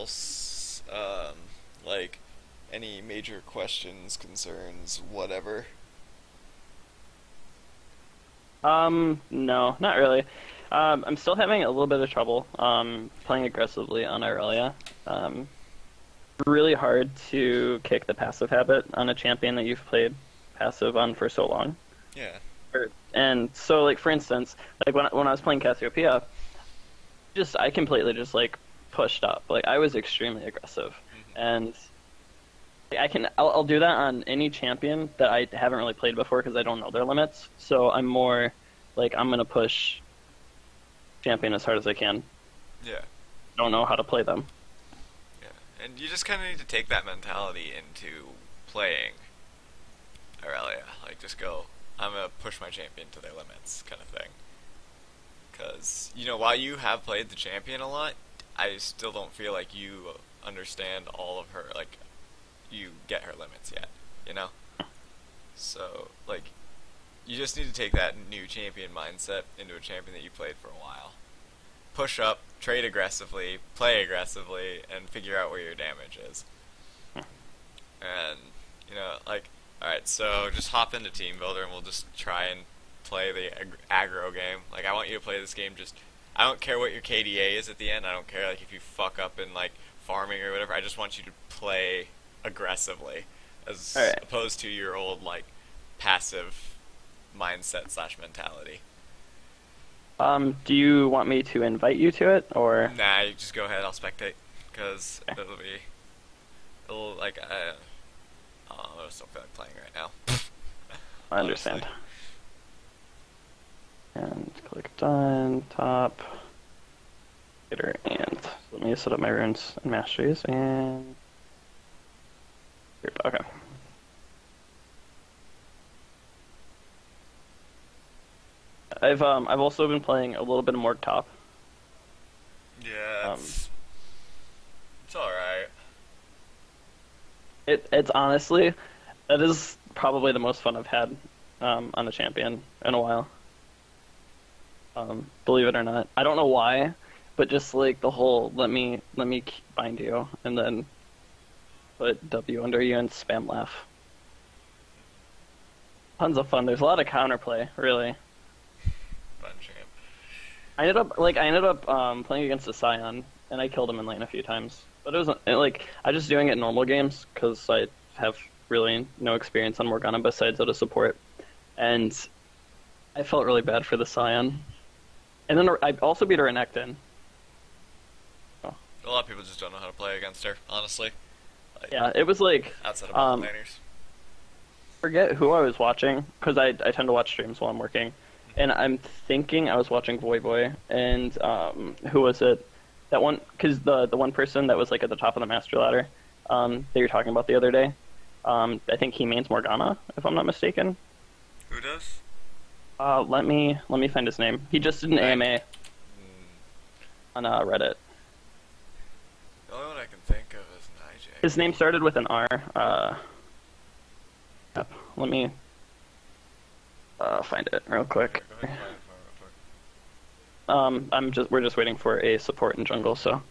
else? Like any major questions, concerns, whatever? No, not really. I'm still having a little bit of trouble playing aggressively on Irelia. Really hard to kick the passive habit on a champion that you've played passive on for so long. Yeah. And so, like for instance, like when I was playing Cassiopeia, I completely just like pushed up. Like I was extremely aggressive, Hmm. and I'll do that on any champion that I haven't really played before because I don't know their limits. So I'm more like I'm gonna push champion as hard as I can. Yeah. Don't know how to play them. Yeah. And you just kind of need to take that mentality into playing Irelia. Like, just go, I'm gonna push my champion to their limits, kind of thing. Because, while you have played the champion a lot, I still don't feel like you understand all of her, like, you get her limits yet, you know? So, like, you just need to take that new champion mindset into a champion that you played for a while. Push up, trade aggressively, play aggressively, and figure out where your damage is. And, like, alright, so just hop into Team Builder and we'll just try and play the aggro game. Like, I want you to play this game just. I don't care what your KDA is at the end. I don't care, like, if you fuck up in, like, farming or whatever. I just want you to play aggressively All as right. opposed to your old, like, passive mindset slash mentality. Do you want me to invite you to it, or? Nah, you just go ahead. I'll spectate because it'll like I just don't feel like playing right now. I Honestly. understand. And click done, top, hitter, and let me set up my runes and masteries, and okay. I've also been playing a little bit of Morg top. Yeah, Um, it's all right. it's honestly that is probably the most fun I've had on a champion in a while. Believe it or not, I don't know why, but just like the whole let me bind you and then put W under you and spam laugh. Tons of fun. There's a lot of counterplay, really. Fun champ. I ended up playing against a Scion and I killed him in lane a few times. But it was like I just doing it in normal games because I have really no experience on Morgana besides as a support, and I felt really bad for the Scion. And then I also beat her in Renekton. Oh. A lot of people just don't know how to play against her. Honestly, like Yeah, it was like outside of bot um, laners. forget who I was watching because I tend to watch streams while I'm working, and I'm thinking I was watching Voy Boy and who was it? That one because the one person that was like at the top of the master ladder that you're talking about the other day. I think he means Morgana if I'm not mistaken. Who does? Let me find his name. He just did an I. AMA on Reddit. The only one I can think of is an IJ. His name started with an R. Yep. Let me find it real quick. Go ahead and find it for me real quick. We're just waiting for a support in jungle, so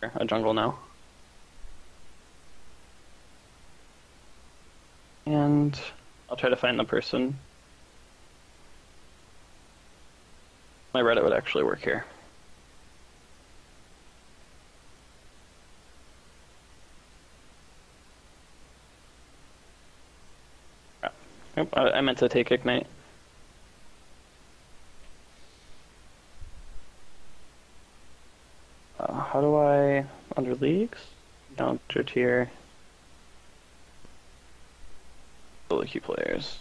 a jungle now. And I'll try to find the person. My Reddit would actually work here. Yep, I meant to take Ignite. How do I under leagues? Enter tier. Solo queue players.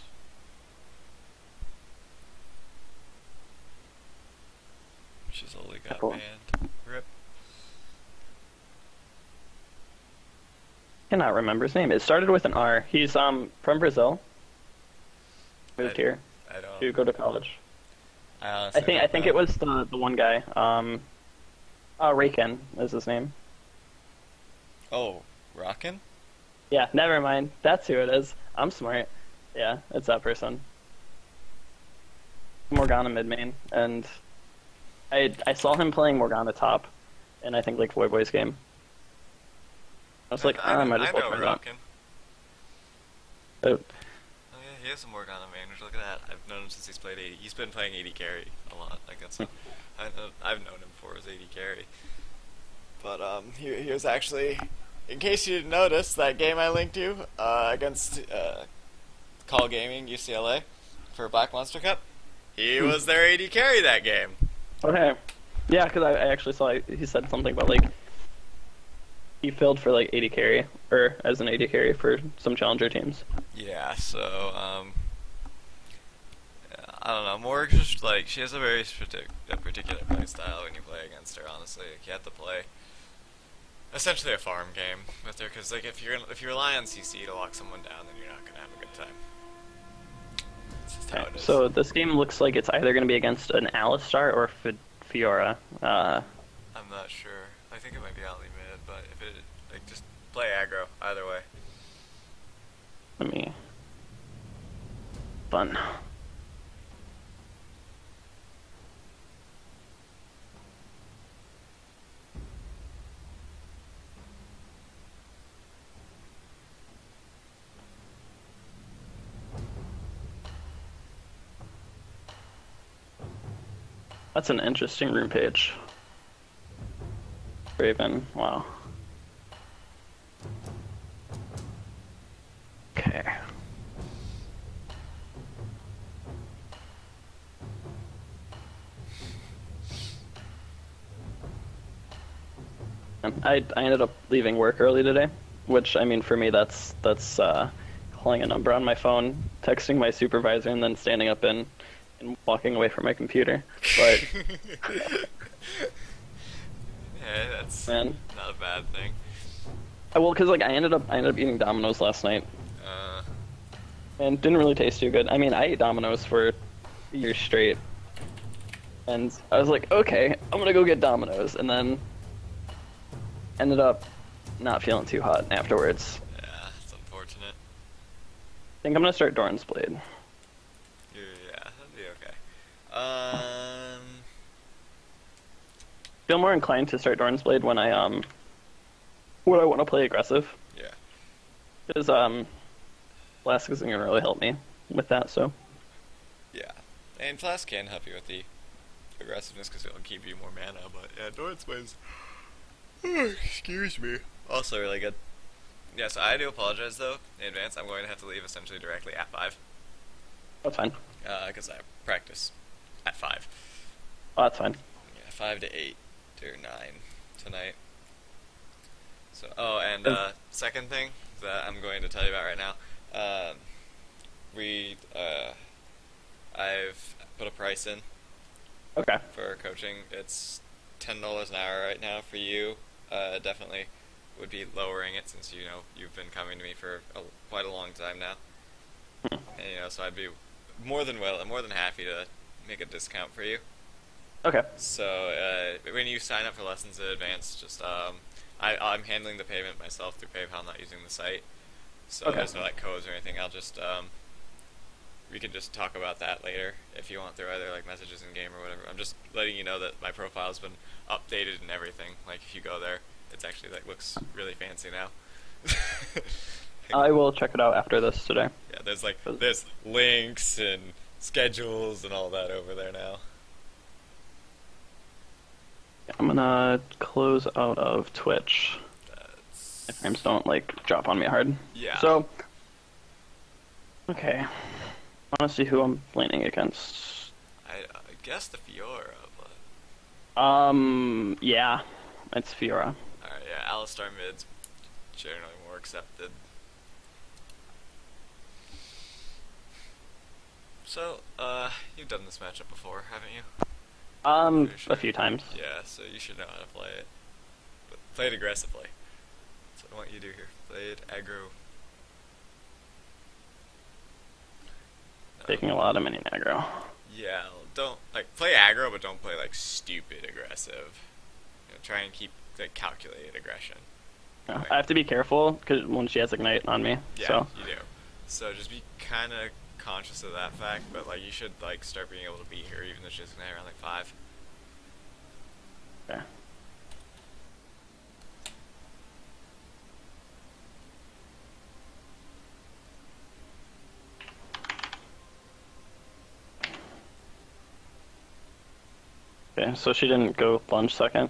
She's only got Cool. banned. Rip. Cannot remember his name. It started with an R. He's from Brazil. Moved I, here I don't. to go to college. I I honestly think I don't think know. it was the one guy. Rayken is his name. Oh, Rockin'? Yeah, never mind. That's who it is. I'm smart. Yeah, it's that person. Morgana mid main, and I saw him playing Morgana top, and I think like Voy Boy's game. I was like, I might as well try that. Rockin'. Oh, Oh yeah, he has some work on him, man. Look at that. I've known him since he's played 80. He's been playing 80 carry a lot. Like that's, I've known him for his 80 carry. But here's actually, in case you didn't notice, that game I linked you against Call Gaming UCLA for Black Monster Cup. He was their 80 carry that game. okay. Yeah, because I actually saw he said something about like he filled for like 80 carry or as an 80 carry for some challenger teams. Yeah, so I don't know. More just like she has a very particular play style when you play against her. Honestly, like, you have to play essentially a farm game with her because like if you rely on CC to lock someone down, then you're not gonna have a good time. That's just how it is. So this game looks like it's either going to be against an Alistar or Fiora. I'm not sure. I think it might be Ali mid, but if it like just play aggro either way. Let me. Fun. That's an interesting room page. Raven, wow. Okay. I ended up leaving work early today, which I mean for me that's calling a number on my phone, texting my supervisor, and then standing up and walking away from my computer. But yeah, that's man, not a bad thing. well, because like I ended up eating Domino's last night, and didn't really taste too good. I mean, I ate Domino's for a year straight, and I was like, okay, I'm gonna go get Domino's, and then ended up not feeling too hot afterwards. Yeah, it's unfortunate. I think I'm gonna start Doran's Blade. Yeah, that'd be okay. Feel more inclined to start Doran's Blade when I want to play aggressive. Yeah. Because Flask isn't gonna really help me with that, so. Yeah, and Flask can help you with the aggressiveness because it'll keep you more mana. But yeah, Doran's Blade's excuse me. Also really good. Yeah, so I do apologize though in advance. I'm going to have to leave essentially directly at 5. That's fine. Because I practice at 5. Oh, that's fine. Yeah, 5 to 8 or 9 tonight. So, and second thing that I'm going to tell you about right now, I've put a price in. Okay. For coaching. It's $10 an hour right now for you. Definitely would be lowering it since you've been coming to me for quite a long time now. And so I'd be more than happy to make a discount for you. Okay. So when you sign up for lessons in advance, just I'm handling the payment myself through PayPal, not using the site. So okay. There's no like codes or anything. I'll just we can just talk about that later if you want through either like messages in game or whatever. I'm just letting you know that my profile's been updated and everything. Like if you go there, it's actually like looks really fancy now. I will check it out after this today. Yeah, there's links and schedules and all that over there now. I'm gonna close out of Twitch. If frames don't like drop on me hard. Yeah. So, okay. I want to see who I'm laning against. I guess the Fiora, but yeah, it's Fiora. alright, yeah, Alistar mid's generally more accepted. So, you've done this matchup before, haven't you? A few times. Yeah, so you should know how to play it. But play it aggressively. That's what I want you to do here. Play it aggro. Taking a lot of mini aggro. Yeah, don't play aggro, but don't play like stupid aggressive. Try and keep like calculated aggression. Yeah, I have to be careful because when she has Ignite on me. Yeah, so. you do. So just be kind of conscious of that fact, but like you should like start being able to beat her even though she's Ignite around like 5. Okay. Okay, so she didn't go lunge second,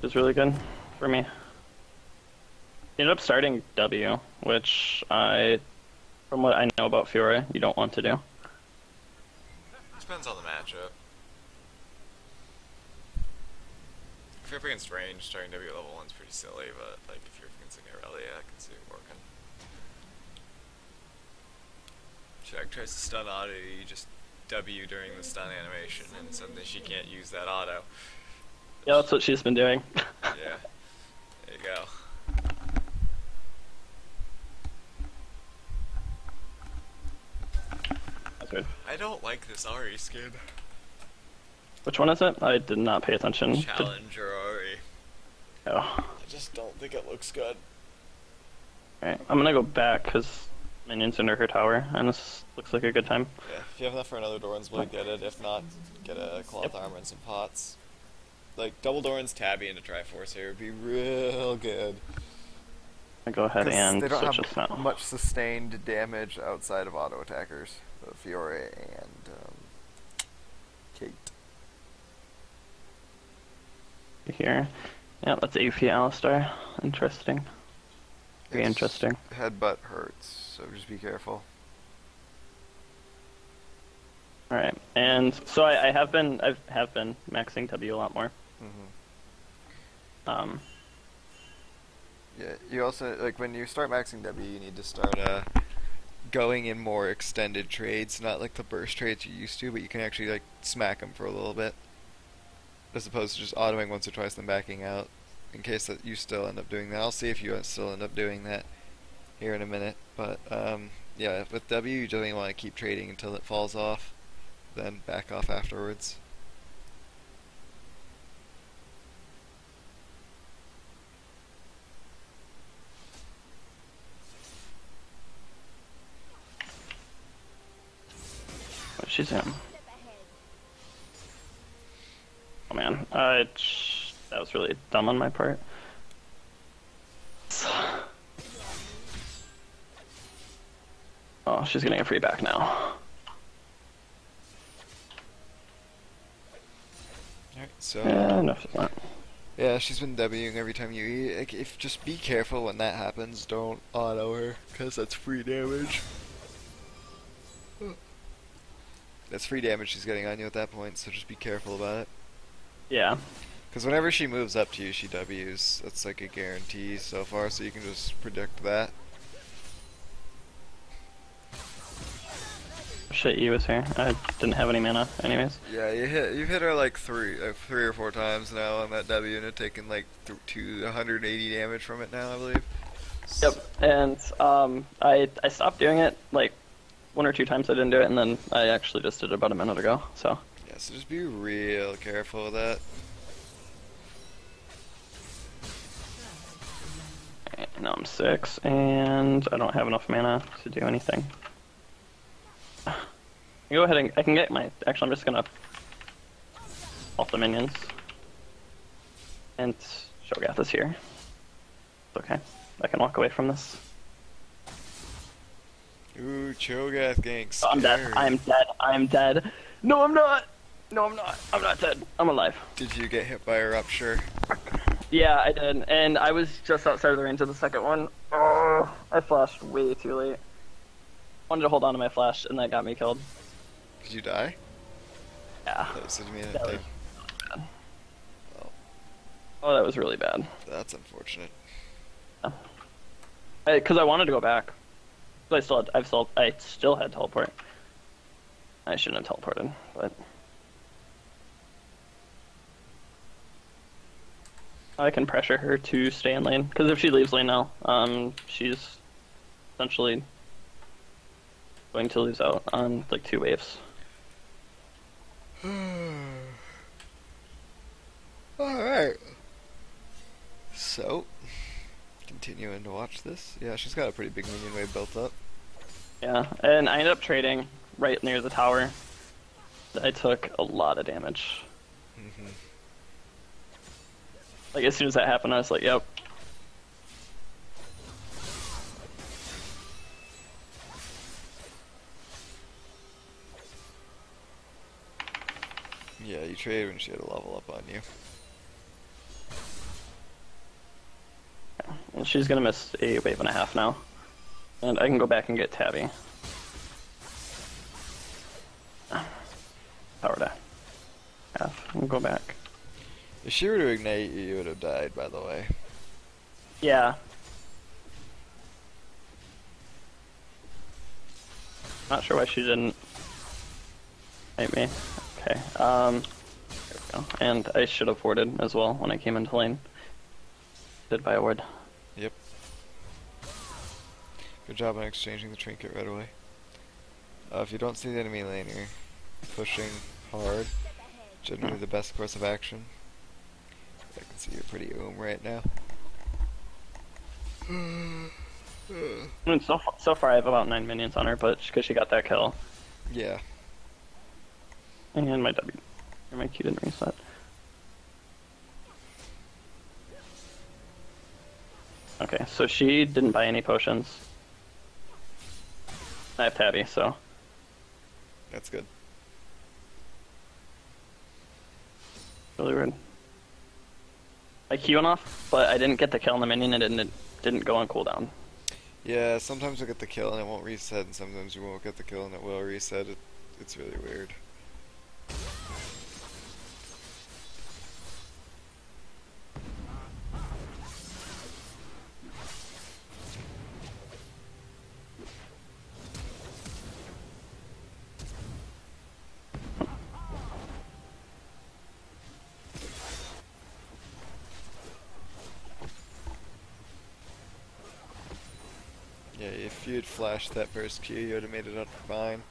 which is really good for me. She ended up starting W, which from what I know about Fiora, you don't want to do. Depends on the matchup. If you're up against range, starting W level 1's pretty silly, but like if you're against an Irelia, I can see it working. Shaq tries to stun auto, you just W during the stun animation, and suddenly she can't use that auto. Yeah, that's what she's been doing. Yeah, there you go. That's weird. I don't like this Ari skin. Which one is it? I did not pay attention. Challenger Ari. Oh. I just don't think it looks good. Alright, I'm gonna go back because minions under her tower, and this looks like a good time. Yeah, if you have enough for another Doran's Blade, get it. If not, get a cloth armor and some pots. Like, double Doran's Tabby into Triforce here would be real good. I go ahead and they don't switch this have now. much sustained damage outside of auto attackers. Fiore and Kate. Here. Yeah, that's AP Alistar. Interesting. Very interesting. Headbutt hurts, so just be careful. Alright, and so I have been maxing W a lot more. Yeah, you also, like, when you start maxing W, you need to start going in more extended trades, not like the burst trades you used to, but you can actually, like, smack them for a little bit. As opposed to just autoing once or twice then backing out, in case that you still end up doing that. I'll see if you still end up doing that here in a minute, but yeah, with W you definitely want to keep trading until it falls off, then back off afterwards. What she's in. Oh man, that was really dumb on my part. Oh, she's getting a free back now. Alright, so Yeah, enough of that. yeah, she's been Wing every time you eat. Like, if just be careful when that happens. Don't auto her, cause that's free damage. That's free damage she's getting on you at that point, so just be careful about it. Yeah. Because whenever she moves up to you, she Ws. That's like a guarantee so far, so you can just predict that. Shit, you was here. I didn't have any mana, anyways. Yeah, you've hit her like three or four times now on that W, and have taken like 180 damage from it now, I believe. Yep, and I stopped doing it like 1 or 2 times. I didn't do it, and then I actually just did it about a minute ago. So. Yeah, so just be real careful with that. Okay, now I'm 6, and I don't have enough mana to do anything. Go ahead and I can get my. Actually, I'm just gonna off the minions, and Shogath is here. It's okay. I can walk away from this. Ooh, Cho'Gath getting scared. Oh, I'm dead. I'm dead. I'm dead. No, I'm not. No, I'm not. I'm not dead. I'm alive. Did you get hit by a rupture? Yeah, I did, and I was just outside of the range of the second one. Oh, I flashed way too late. Wanted to hold on to my flash, and that got me killed. Did you die? Yeah. Oh, so you mean That was like, bad. oh, Oh, that was really bad. that's unfortunate. Because I wanted to go back. But I still had teleport. I shouldn't have teleported, but I can pressure her to stay in lane. Because if she leaves lane now, she's essentially going to lose out on like 2 waves. Alright. So, continuing to watch this. Yeah, she's got a pretty big minion wave built up. Yeah, and I ended up trading right near the tower. I took a lot of damage. Like, as soon as that happened, I was like, yep. Yeah, you trade when she had a level up on you. And she's gonna miss a wave and a half now. And I can go back and get Tabby. Power to half and go back. If she were to ignite you, you would have died, by the way. Yeah. Not sure why she didn't hit me. Okay, there we go. And I should have warded as well when I came into lane. Did buy a ward. Yep. Good job on exchanging the trinket right away. If you don't see the enemy lane, you're pushing hard. Generally the best course of action. I can see you're pretty right now. I mean, so far I have about 9 minions on her, but because she got that kill. Yeah. And my W, or my Q didn't reset. Okay, so she didn't buy any potions. I have Tabby, so. That's good. Really weird. I Q went off, but I didn't get the kill on the minion and it didn't go on cooldown. Yeah, sometimes you'll get the kill and it won't reset, and sometimes you won't get the kill and it will reset. It's really weird. Yeah, if you'd flashed that first Q, you would have made it up fine.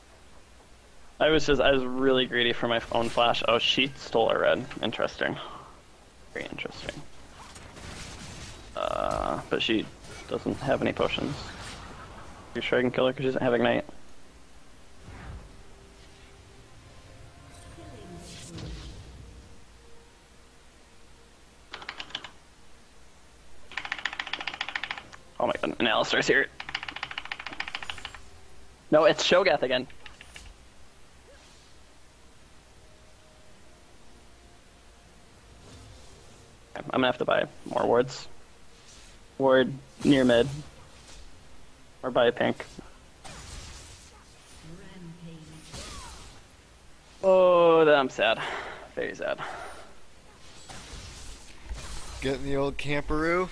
I was really greedy for my own flash. Oh, she stole a red. Interesting. Very interesting. But she doesn't have any potions. You sure I can kill her because she doesn't have ignite? Oh my god, and Alistar's here. No, it's Shogath again. I'm gonna have to buy more wards. Ward near mid. Or buy a pink. Oh, I'm sad. Very sad. Getting the old camperoo.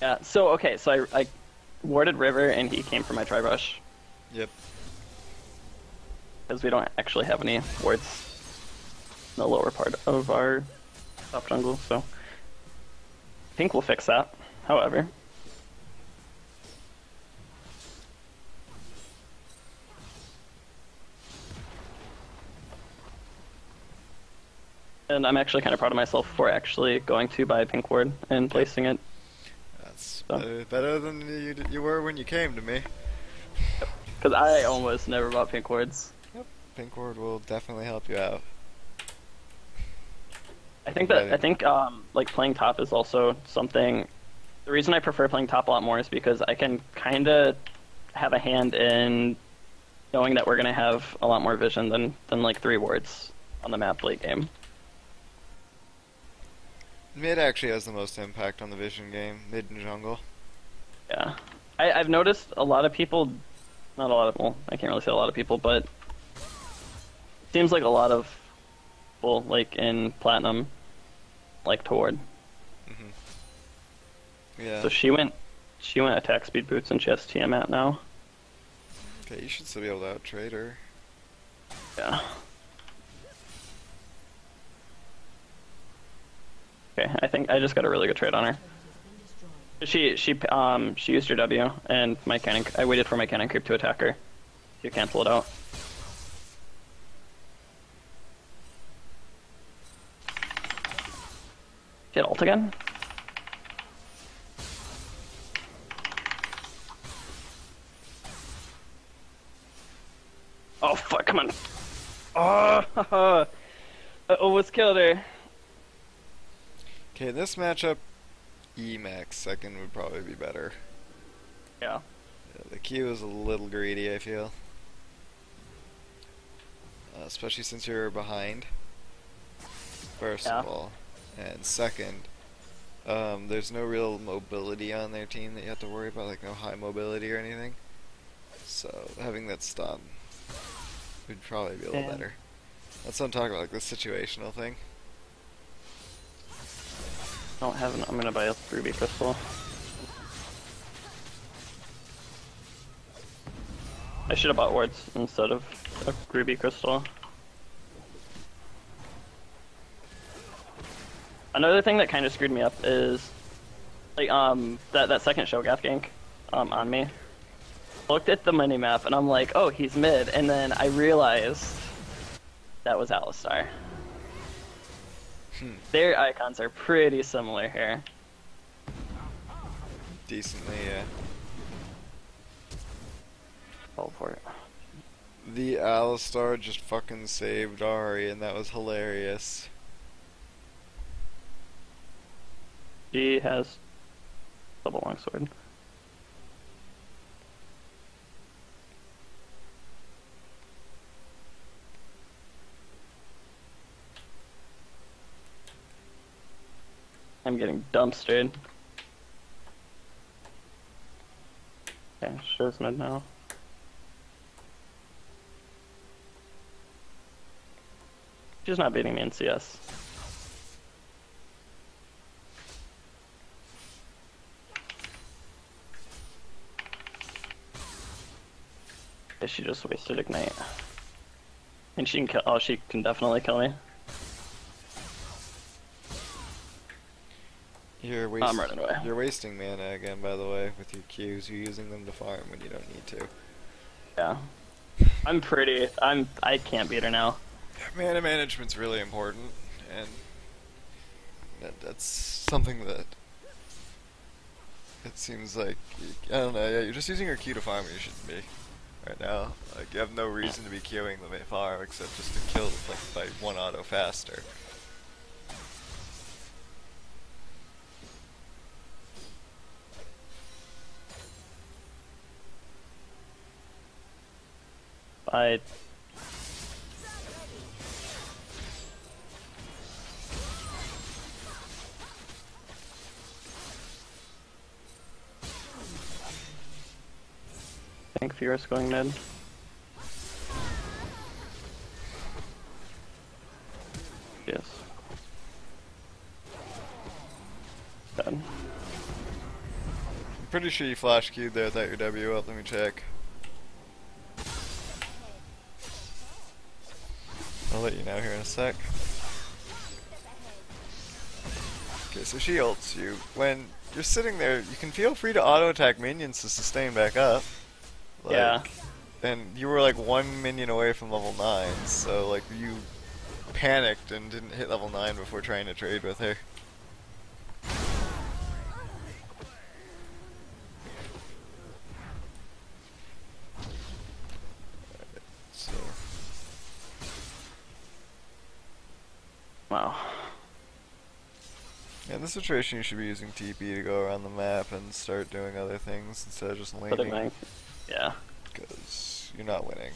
Yeah, so okay, so I warded River and he came for my tri-brush. Yep. Because we don't actually have any wards in the lower part of our top jungle, so I think we'll fix that, however. And I'm actually kind of proud of myself for actually going to buy a pink ward and placing it. That's better than you were when you came to me. Because I almost never bought pink wards. Yep. Pink ward will definitely help you out. I think like playing top is also something. The reason I prefer playing top a lot more is because I can kind of have a hand in knowing that we're gonna have a lot more vision than like 3 wards on the map late game. Mid actually has the most impact on the vision game. Mid and jungle. Yeah, I've noticed a lot of people. Not a lot of well, I can't really say a lot of people, but it seems like a lot of people like in platinum like to ward. Yeah. So she went attack speed boots and she has Tiamat now. Okay, you should still be able to out trade her. Yeah. Okay, I think I just got a really good trade on her. She used her W and my cannon. I waited for my cannon creep to attack her. She canceled it out. Get ult again? Oh fuck, come on. Oh, I almost killed her. Okay, in this matchup, Emax second would probably be better. Yeah. The Q is a little greedy, I feel. Especially since you're behind. first Yeah. of all. And second, there's no real mobility on their team that you have to worry about, like no high mobility or anything. So having that stun would probably be a little Yeah. better. That's what I'm talking about, like the situational thing. Don't have an, I'm gonna buy a ruby crystal. I should have bought wards instead of a ruby crystal. Another thing that kind of screwed me up is, like, that second Shogath gank, on me. Looked at the minimap and I'm like, oh, he's mid, and then I realized that was Alistar. Their icons are pretty similar here. Decently, yeah. Fall for it. The Alistar just fucking saved Ari, and that was hilarious. She has double longsword. I'm getting dumpstered. Okay, shows mid now. She's not beating me in CS. Yeah, she just wasted ignite. And she can kill. Oh, she can definitely kill me. I'm running away. You're wasting mana again, by the way, with your Qs. You're using them to farm when you don't need to. Yeah. I can't beat her now. Mana management's really important, and that's something that it seems like, I don't know, yeah, you're just using your Q to farm when you shouldn't be right now. Like, you have no reason to be queuing the farm except just to kill, like, by one auto faster. I think Fierce going mid. Yes. Dead. I'm pretty sure you flash queued there without your W up. Let me check. I'll let you know here in a sec. Okay, so she ults you. When you're sitting there, you can feel free to auto-attack minions to sustain back up. Like, Yeah. And you were like 1 minion away from level 9, so like you panicked and didn't hit level 9 before trying to trade with her. So... Wow. Yeah, in this situation you should be using TP to go around the map and start doing other things instead of just laning. Yeah. Because you're not winning.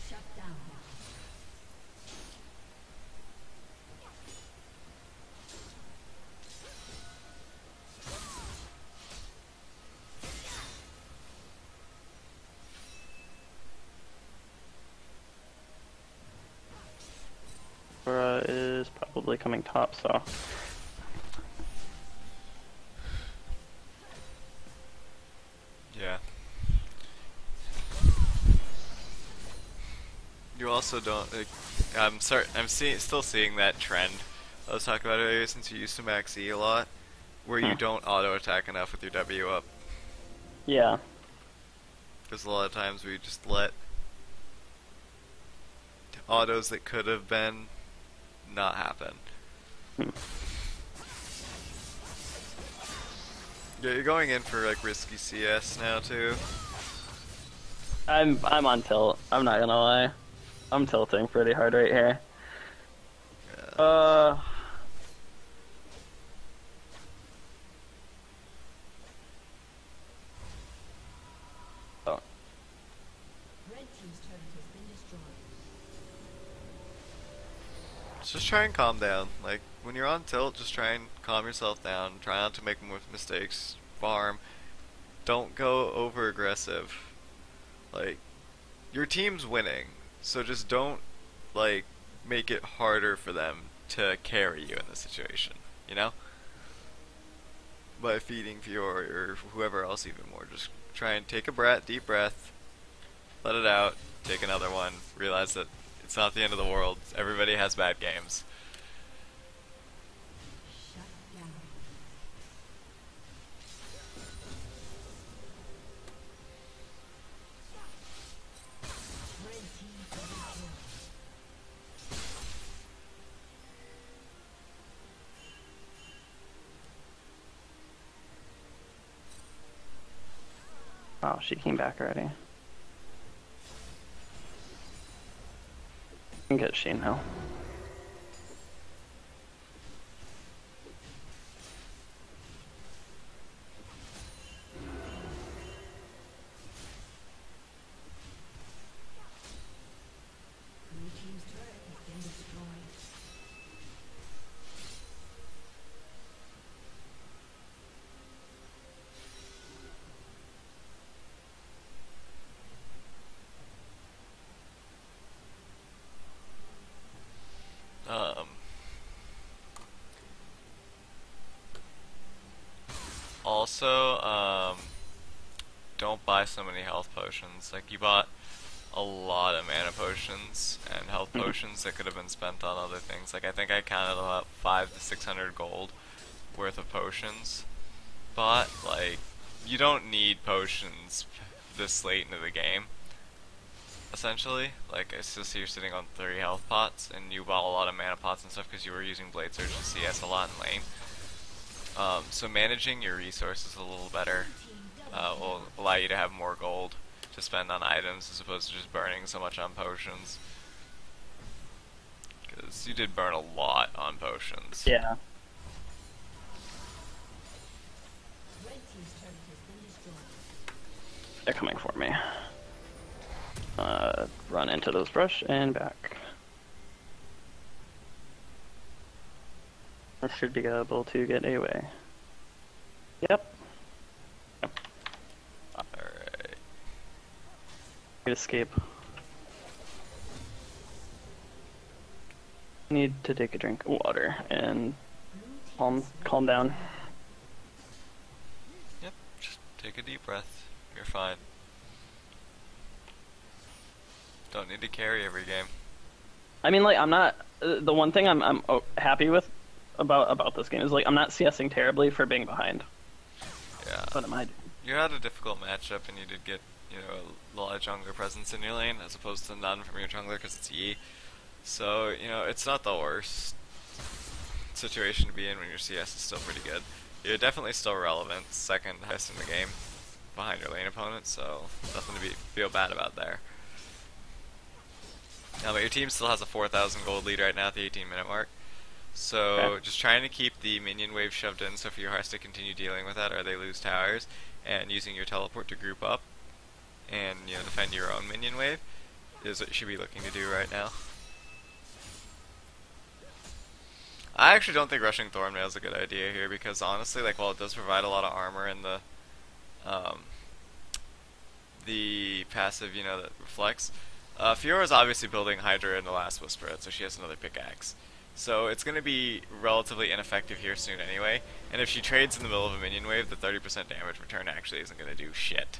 Laura is probably coming top, so. Yeah. You also don't. Like, I'm still seeing that trend I was talking about earlier. Since you used to max E a lot, where you don't auto attack enough with your W up. Yeah. Because a lot of times we just let autos that could have been not happen. Yeah, you're going in for like risky CS now too. I'm on tilt. I'm not gonna lie. I'm tilting pretty hard right here. Yeah. Oh. Just try and calm down. Like, when you're on tilt, just try and calm yourself down. Try not to make more mistakes. Farm. Don't go over aggressive. Like, your team's winning, so just don't like make it harder for them to carry you in this situation. You know, by feeding Fiora or whoever else even more. Just try and take a breath, deep breath, let it out, take another one. Realize that it's not the end of the world. Everybody has bad games. Oh, she came back already. I can get Shane now. Also, don't buy so many health potions. Like, you bought a lot of mana potions and health potions that could have been spent on other things. Like, I think I counted about 500 to 600 gold worth of potions. But, like, you don't need potions this late into the game, essentially. Like, I still see you're sitting on 3 health pots, and you bought a lot of mana pots and stuff because you were using Blade Surge and CS a lot in lane. So managing your resources a little better will allow you to have more gold to spend on items as opposed to just burning so much on potions. Because you did burn a lot on potions. Yeah. They're coming for me. Run into this brush and back. I should be able to get away. Yep. Alright. Escape. Need to take a drink of water and calm down. Yep, just take a deep breath. You're fine. Don't need to carry every game. I mean, like, I'm not. The one thing I'm happy with about this game is, like, I'm not CSing terribly for being behind. Yeah. What am I doing? You had a difficult matchup, and you did get, you know, a lot of jungler presence in your lane, as opposed to none from your jungler because it's Yi. So, you know, it's not the worst situation to be in when your CS is still pretty good. You're definitely still relevant, second highest in the game, behind your lane opponent, so nothing to feel bad about there. But your team still has a 4,000 gold lead right now at the 18-minute mark. So Okay. just trying to keep the minion wave shoved in so Fiora has to continue dealing with that or they lose towers, and using your teleport to group up and, you know, defend your own minion wave is what you should be looking to do right now. I actually don't think rushing Thornmail is a good idea here because honestly, like, while it does provide a lot of armor in the passive, you know, that reflects, Fiora's obviously building Hydra in the last Whisper, so she has another pickaxe. So it's going to be relatively ineffective here soon anyway, and if she trades in the middle of a minion wave, the 30% damage return actually isn't going to do shit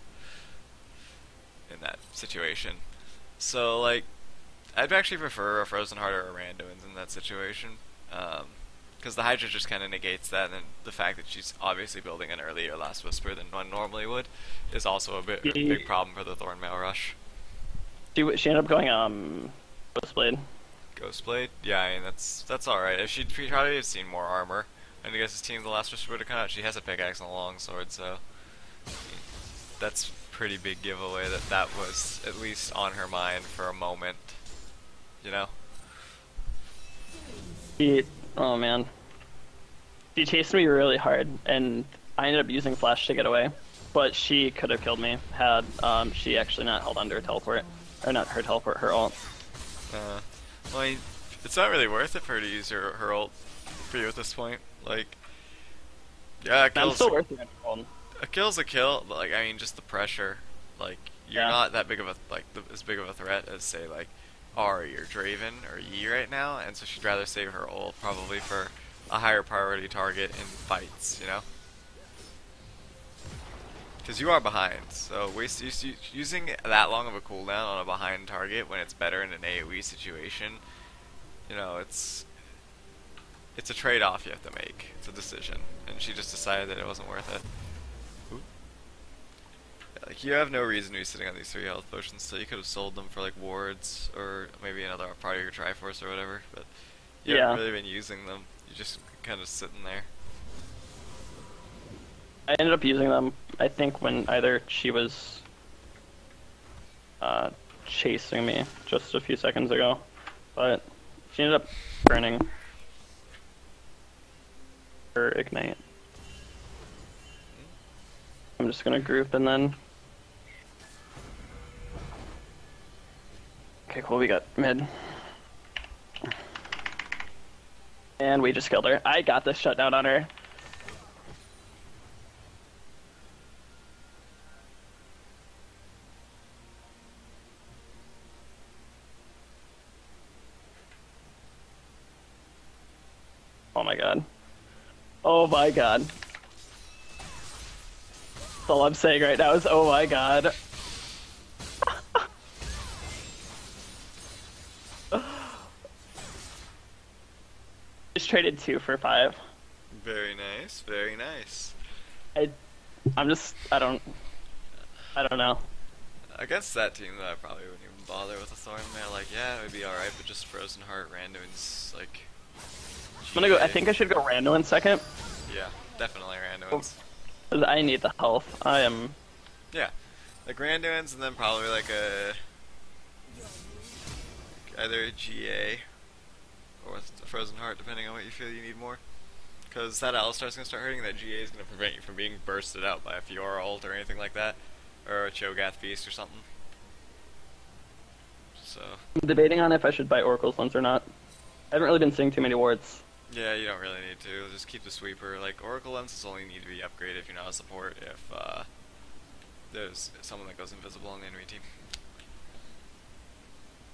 in that situation. So, like, I'd actually prefer a Frozen Heart or a Randuin's in that situation, because the Hydra just kind of negates that, and the fact that she's obviously building an earlier Last Whisper than one normally would is also a big problem for the Thornmail rush. She ended up going Ghostblade. Ghostblade? Yeah, I mean, that's alright. If she'd probably have seen more armor, and I guess his team, the last Whisper would have come out, she has a pickaxe and a longsword, so I mean, that's pretty big giveaway that was at least on her mind for a moment, you know? Oh man. She chased me really hard, and I ended up using Flash to get away, but she could have killed me had she actually not held under her teleport. Or not her teleport, her ult. Well, I mean, it's not really worth it for her to use her ult for you at this point. Like, yeah, I'm still worth the gold. a kill's a kill, but like I mean, just the pressure. Like you're Yeah. not that big of a as big of a threat as say like Ari or Draven or Yi right now, and so she'd rather save her ult probably for a higher priority target in fights, you know. Because you are behind, so using that long of a cooldown on a behind target when it's better in an AoE situation, you know, it's a trade-off you have to make. It's a decision, and she just decided that it wasn't worth it. Ooh. Yeah, like you have no reason to be sitting on these 3 health potions, so you could have sold them for like wards or maybe another part of your Triforce or whatever. But you haven't really been using them. You're just kind of sitting there. I ended up using them, I think, when either she was chasing me just a few seconds ago, but she ended up burning her ignite. I'm just gonna group and then... Okay, cool, we got mid. And we just killed her. I got this shutdown on her. Oh my god. Oh my god. That's all I'm saying right now is oh my god. Just traded 2 for 5. Very nice, very nice. I'm just, I don't know. Against that team, though, I probably wouldn't even bother with a Thorn Mail. Like, yeah, it would be alright, but just Frozen Heart, Randuin's, like... I'm gonna go, I think I should go Randuin second. Yeah, definitely Randuin's. Because I need the health. I am... Yeah, like Randuin's and then probably like either a GA or a Frozen Heart, depending on what you feel you need more. Because that Alistar's gonna start hurting, and that GA is gonna prevent you from being bursted out by a Fiora ult or anything like that. Or a Cho'Gath Beast or something. So... I'm debating on if I should buy Oracle's Lens or not. I haven't really been seeing too many wards. Yeah, you don't really need to. Just keep the sweeper. Like, Oracle Lenses only need to be upgraded if you're not a support, if there's someone that goes invisible on the enemy team.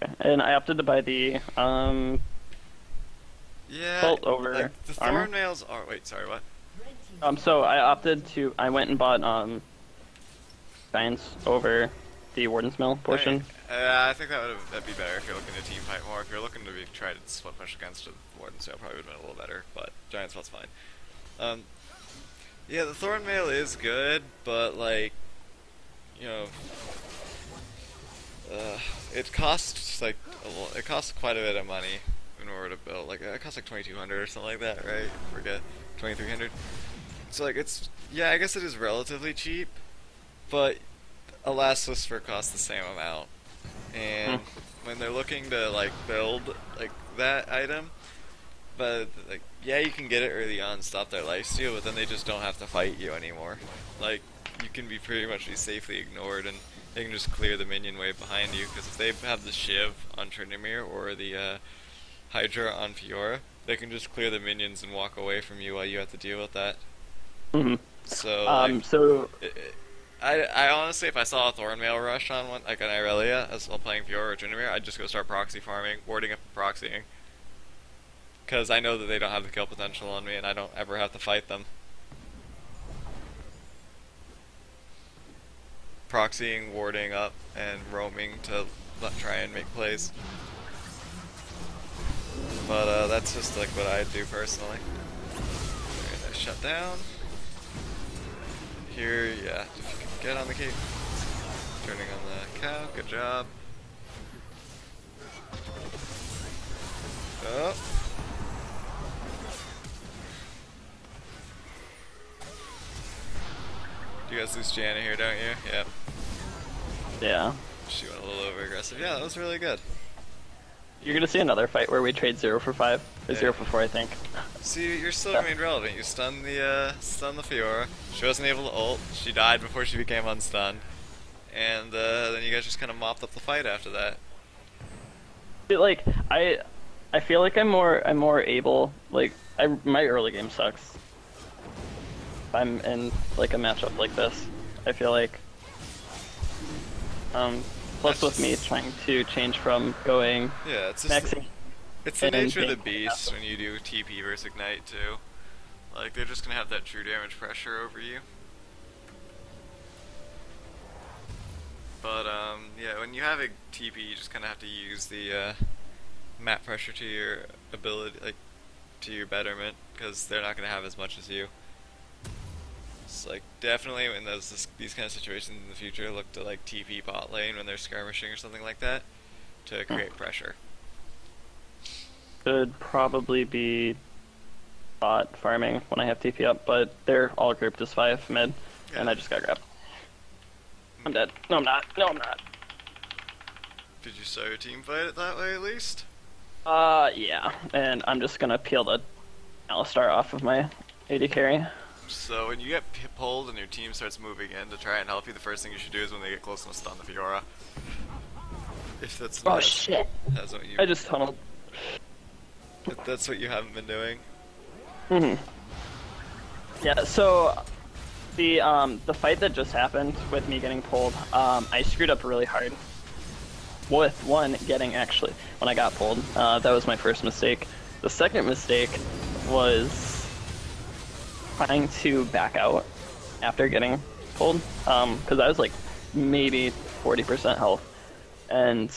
Okay. And I opted to buy the, Yeah, Bolt over like, the armor? Thorn Mails are... Wait, sorry, what? so I opted to, I went and bought, Giants over the Warden's Mill portion. I think that'd be better if you're looking to team fight more. If you're looking to try to split push against the Warden's Mail, probably would have been a little better, but Giant Spot's fine. Yeah, the Thorn Mail is good, but like, you know, it costs like it costs quite a bit of money in order to build. Like, it costs like 2,200 or something like that, right? I forget, 2,300. So like, it's, yeah, I guess it is relatively cheap, but Elastos for costs the same amount. And when they're looking to like build like that item, but like, yeah, you can get it early on, stop their lifesteal, but then they just don't have to fight you anymore. Like, you can be pretty much safely ignored, and they can just clear the minion wave behind you. Because if they have the Shiv on Tryndamere or the Hydra on Fiora, they can just clear the minions and walk away from you while you have to deal with that. So, like, I honestly, if I saw a Thorn Mail rush on one, like an Irelia, as well playing Fiora or Tryndamere, I'd just go start proxy farming, warding up and proxying. Because I know that they don't have the kill potential on me, and I don't ever have to fight them. Proxying, warding up, and roaming to try and make plays. But that's just like what I do personally. Alright, I shut down. Here, yeah, if you can get on the cape. Turning on the cow, good job. Oh. You guys lose Janna here, don't you? Yep. Yeah. She went a little over aggressive. Yeah, that was really good. You're gonna see another fight where we trade 0 for 5. Or 0 for 4, I think. See, you're still remained relevant. You stunned the Fiora. She wasn't able to ult. She died before she became unstunned. And then you guys just kind of mopped up the fight after that. Like, I feel like I'm more able. Like my early game sucks. If I'm in like a matchup like this, I feel like. Plus with me trying to change from going Yeah, it's just maxing it's the and nature of the being beast when you do TP versus Ignite too. Like they're just gonna have that true damage pressure over you. But yeah, when you have a TP, you just kind of have to use the map pressure to your ability, like to your betterment, because they're not gonna have as much as you. It's like definitely when these kind of situations in the future, look to like TP bot lane when they're skirmishing or something like that to create pressure. could probably be bot farming when I have TP up, but they're all grouped as 5 mid, and I just got grabbed. I'm dead. No, I'm not. No, I'm not. Did you start your team fight it that way at least? Yeah, and I'm just gonna peel the Alistar off of my AD carry. So when you get pulled and your team starts moving in to try and help you, the first thing you should do is when they get close enough to stun the Fiora. If that's Oh not, shit! that's what you. I just tunneled. If that's what you haven't been doing. Yeah, so the fight that just happened with me getting pulled, I screwed up really hard. With one getting actually when I got pulled, that was my first mistake. The second mistake was trying to back out after getting pulled, because I was like maybe 40% health, and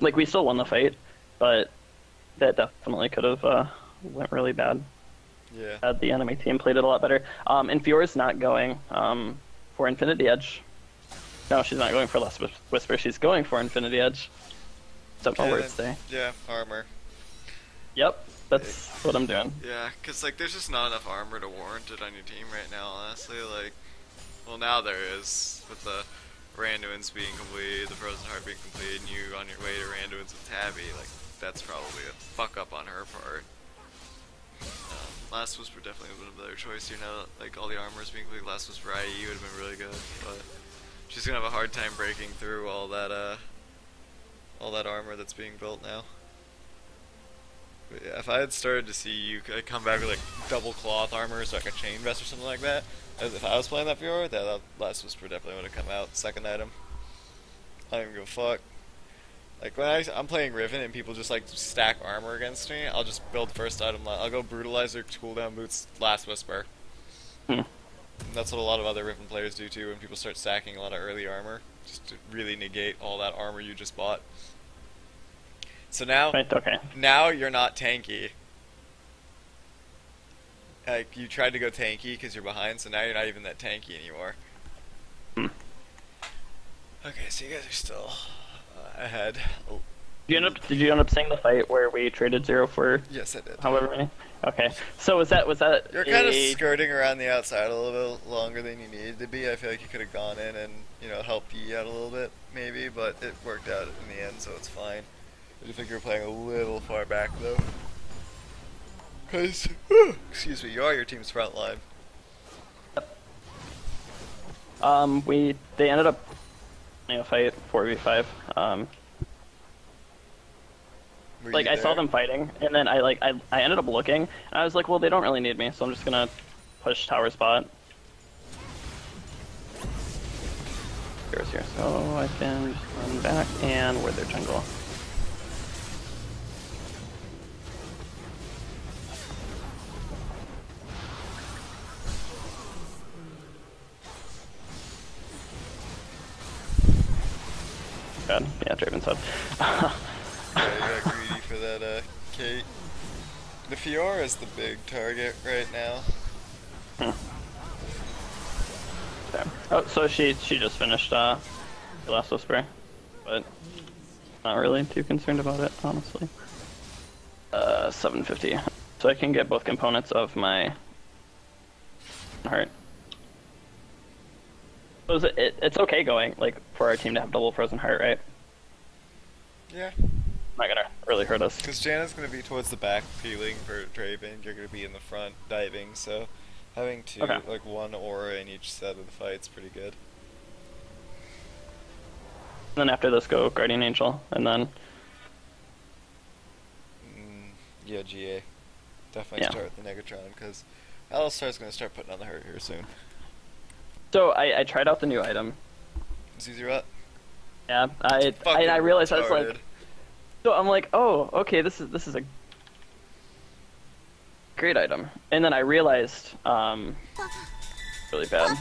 like we still won the fight, but that definitely could have went really bad. Yeah. Had the enemy team played it a lot better. And Fiora's not going for Infinity Edge. No, she's not going for Last Whisper. She's going for Infinity Edge. So my words there. Yeah, armor. Yep, that's what I'm doing. Yeah, because like there's just not enough armor to warrant it on your team right now, honestly. Like, well now there is, with the Randuin's being complete, the Frozen Heart being complete, and you on your way to Randuin's with Tabby, like that's probably a fuck up on her part. Last Whisper definitely would have been a better choice here now, like all the armors being complete. Last Whisper IE would have been really good, but she's gonna have a hard time breaking through all that armor that's being built now. But yeah, if I had started to see you come back with like double cloth armor, so like a chain vest or something like that, if I was playing that Fiora, that Last Whisper definitely would have come out second item. I don't even give a fuck. Like when I'm playing Riven and people just like stack armor against me, I'll just build first item. I'll go Brutalizer, cooldown boots, Last Whisper. And that's what a lot of other Riven players do too. When people start stacking a lot of early armor, just to really negate all that armor you just bought. So now, Right, okay. now you're not tanky. Like you tried to go tanky because you're behind, so now you're not even that tanky anymore. Okay, so you guys are still ahead. Oh. Did you end up seeing the fight where we traded 0 for Yes, I did. however many? Okay, so was that You're kind of skirting around the outside a little bit longer than you needed to be. I feel like you could have gone in and, you know, helped Yi out a little bit, maybe, but it worked out in the end, so it's fine. I do think you're playing a little far back, though. Because, excuse me, you are your team's front line. They ended up winning a fight 4v5. Were Like you I saw there? them fighting, and then I ended up looking, and I was like, well, they don't really need me, so I'm just gonna push tower spot. Here's here, so I can just run back and ward their jungle. God, yeah, Draven's up. Yeah, you got greedy for that, Kate. The Fiora is the big target right now. Okay. Oh, so she just finished the Last Whisper, but not really too concerned about it, honestly. 750. So I can get both components of my heart. So it's okay going, like, for our team to have double frozen heart, right? Yeah. Not gonna really hurt us. Because Janna's going to be towards the back peeling for Draven, you're going to be in the front diving, so having two, Okay. like one aura in each set of the fight's pretty good. And then after this, go Guardian Angel, and then... Yeah, GA. Definitely Yeah. start with the Negatron, because Alistar's going to start putting on the hurt here soon. So I tried out the new item. ZZ Rut? Yeah, Fucking I realized I was retarded. like, so I'm like, oh, okay, this is a great item, and then I realized, really bad.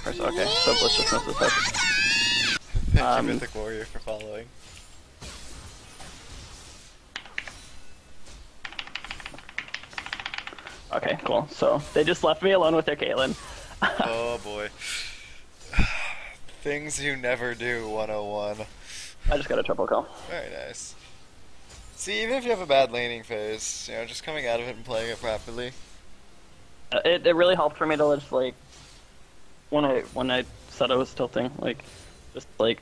Okay, so let's just miss this up. Thank you, Mythic Warrior, for following. Okay, cool. So they just left me alone with their Caitlyn. Oh boy. Things you never do, 101. I just got a triple kill. Very nice. See, even if you have a bad laning phase, you know, just coming out of it and playing it properly. It really helped for me to just like when I said I was tilting, like just like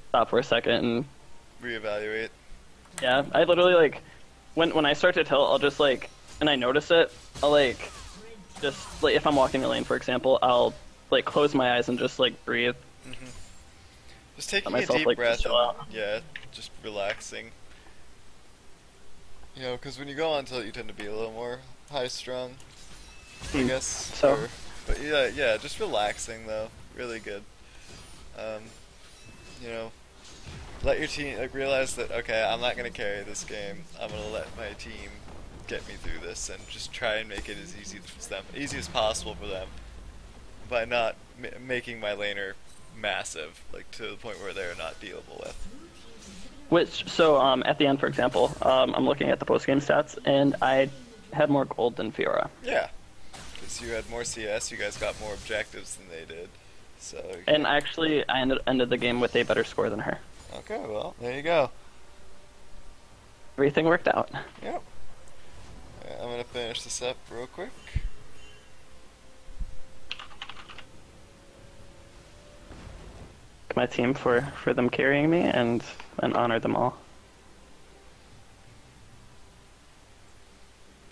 stop for a second and Reevaluate. yeah, I literally like when I start to tilt, I'll just like and I notice it, I'll like just like if I'm walking the lane, for example, I'll like close my eyes and just like breathe. Mm-hmm. Just taking Let a myself, deep like, breath chill out. and, yeah, just relaxing. You know, because when you go on tilt, you tend to be a little more high-strung, I guess. So, but yeah, just relaxing, though. Really good. You know, let your team, like, realize that, okay, I'm not going to carry this game. I'm going to let my team get me through this and just try and make it as easy as possible for them by not making my laner massive, like, to the point where they're not dealable with. at the end, for example, I'm looking at the post-game stats, and I had more gold than Fiora. Yeah, because you had more CS, you guys got more objectives than they did. So. And actually, I ended the game with a better score than her. Okay, well, there you go. Everything worked out. Yep. I'm gonna finish this up real quick. My team for them carrying me and honor them all.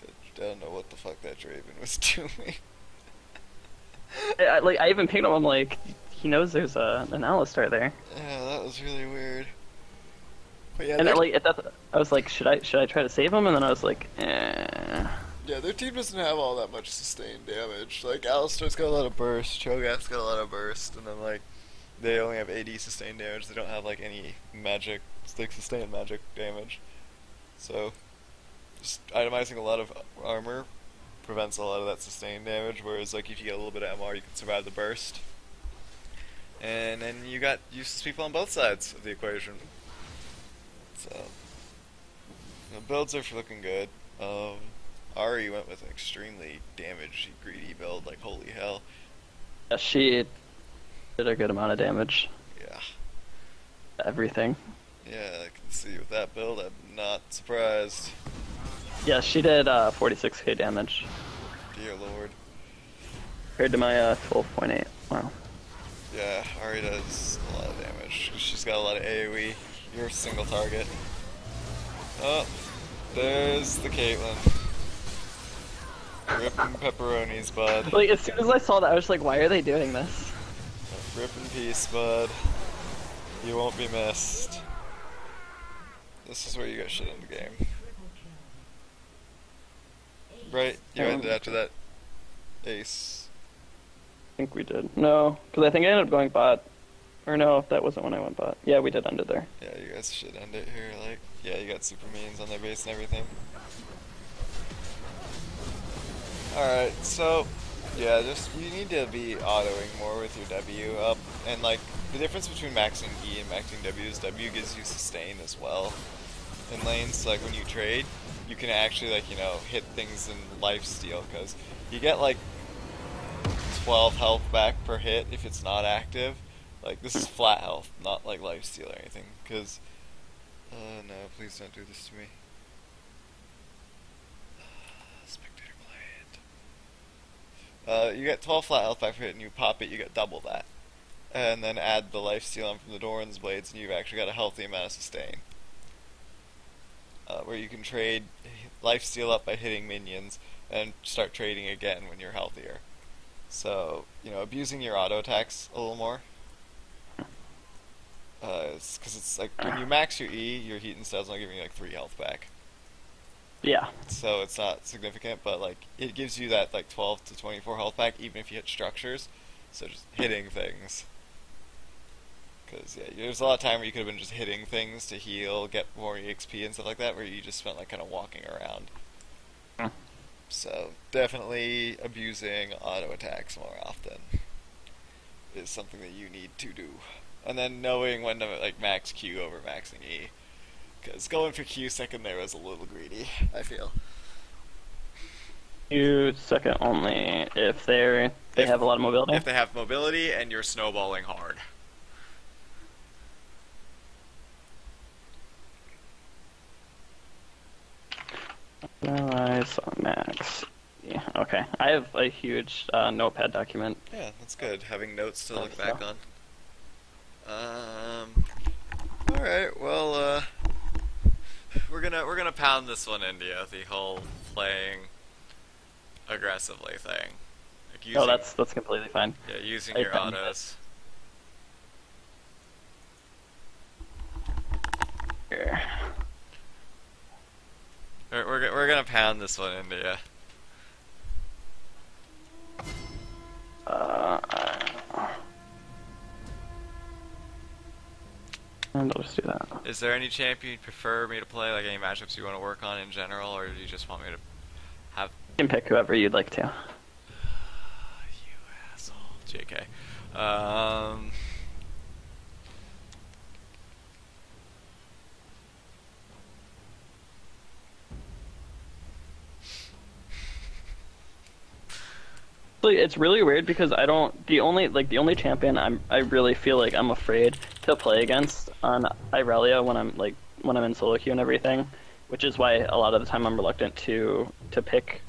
I don't know what the fuck that Draven was doing. I even pinged him. I'm like, he knows there's an Alistar there. Yeah, that was really weird. But yeah, And I was like, should I try to save him? And then I was like, eh. yeah, their team doesn't have all that much sustained damage. Like, Alistar's got a lot of burst, Cho'Gath's got a lot of burst, and then, like, they only have 80 sustained damage. They don't have, like, any magic, like, sustained magic damage. So, just itemizing a lot of armor prevents a lot of that sustained damage, whereas, like, if you get a little bit of MR, you can survive the burst. And then you got useless people on both sides of the equation. So, you know, builds are looking good. Ari went with an extremely damaged, greedy build, like holy hell. Yeah, she did a good amount of damage. Yeah. Everything. Yeah, I can see with that build, I'm not surprised. Yeah, she did 46k damage. Dear lord. Compared to my 12.8. Wow. Yeah, Ari does a lot of damage. She's got a lot of AoE. You're a single target. Oh, there's the Caitlyn. Ripping pepperonis, bud. Like, as soon as I saw that, I was like, why are they doing this? Rip in peace, bud. You won't be missed. This is where you got shit in the game. Right? You ended after that ace. I think we did. No, because I think I ended up going bot. Or no, that wasn't when I went bot. Yeah, we did end it there. Yeah, you guys should end it here. Like, yeah, you got super minions on their base and everything. Alright, so, yeah, just, you need to be autoing more with your W up. And, like, the difference between maxing E and maxing W is W gives you sustain as well in lanes. So, like, when you trade, you can actually, like, you know, hit things in lifesteal, because you get, like, 12 health back per hit if it's not active. Like, this is flat health, not, like, lifesteal or anything, because... Oh, no, please don't do this to me. Spectator Blade. You get 12 flat health back per hit, and you pop it, you get double that. And then add the lifesteal on from the Doran's Blades, and you've actually got a healthy amount of sustain. Where you can trade lifesteal up by hitting minions, and start trading again when you're healthier. So, you know, abusing your auto attacks a little more. Because it's like, when you max your E, your heat and style's only giving you like 3 health back. Yeah. so it's not significant, but like it gives you that like 12 to 24 health back even if you hit structures. So just hitting things. Because yeah, there's a lot of time where you could have been just hitting things to heal, get more EXP and stuff like that, where you just spent like kind of walking around. Mm. So definitely abusing auto attacks more often is something that you need to do. And then knowing when to like max Q over maxing E. Because going for Q second there was a little greedy, I feel. You second only if they have a lot of mobility. If they have mobility and you're snowballing hard. Analyze max. Yeah, okay. I have a huge notepad document. Yeah, that's good. Having notes to look back on. Alright, well, We're gonna pound this one into you, the whole playing aggressively thing. Like using, Oh, that's completely fine. yeah, using I your found autos. Here. We're gonna pound this one into you. And I'll just do that. Is there any champion you'd prefer me to play? Like any matchups you want to work on in general, or do you just want me to have? You can pick whoever you'd like to. You asshole, JK. It's really weird because I don't. The only champion I really feel like I'm afraid to play against on Irelia when I'm in solo queue and everything, which is why a lot of the time I'm reluctant to pick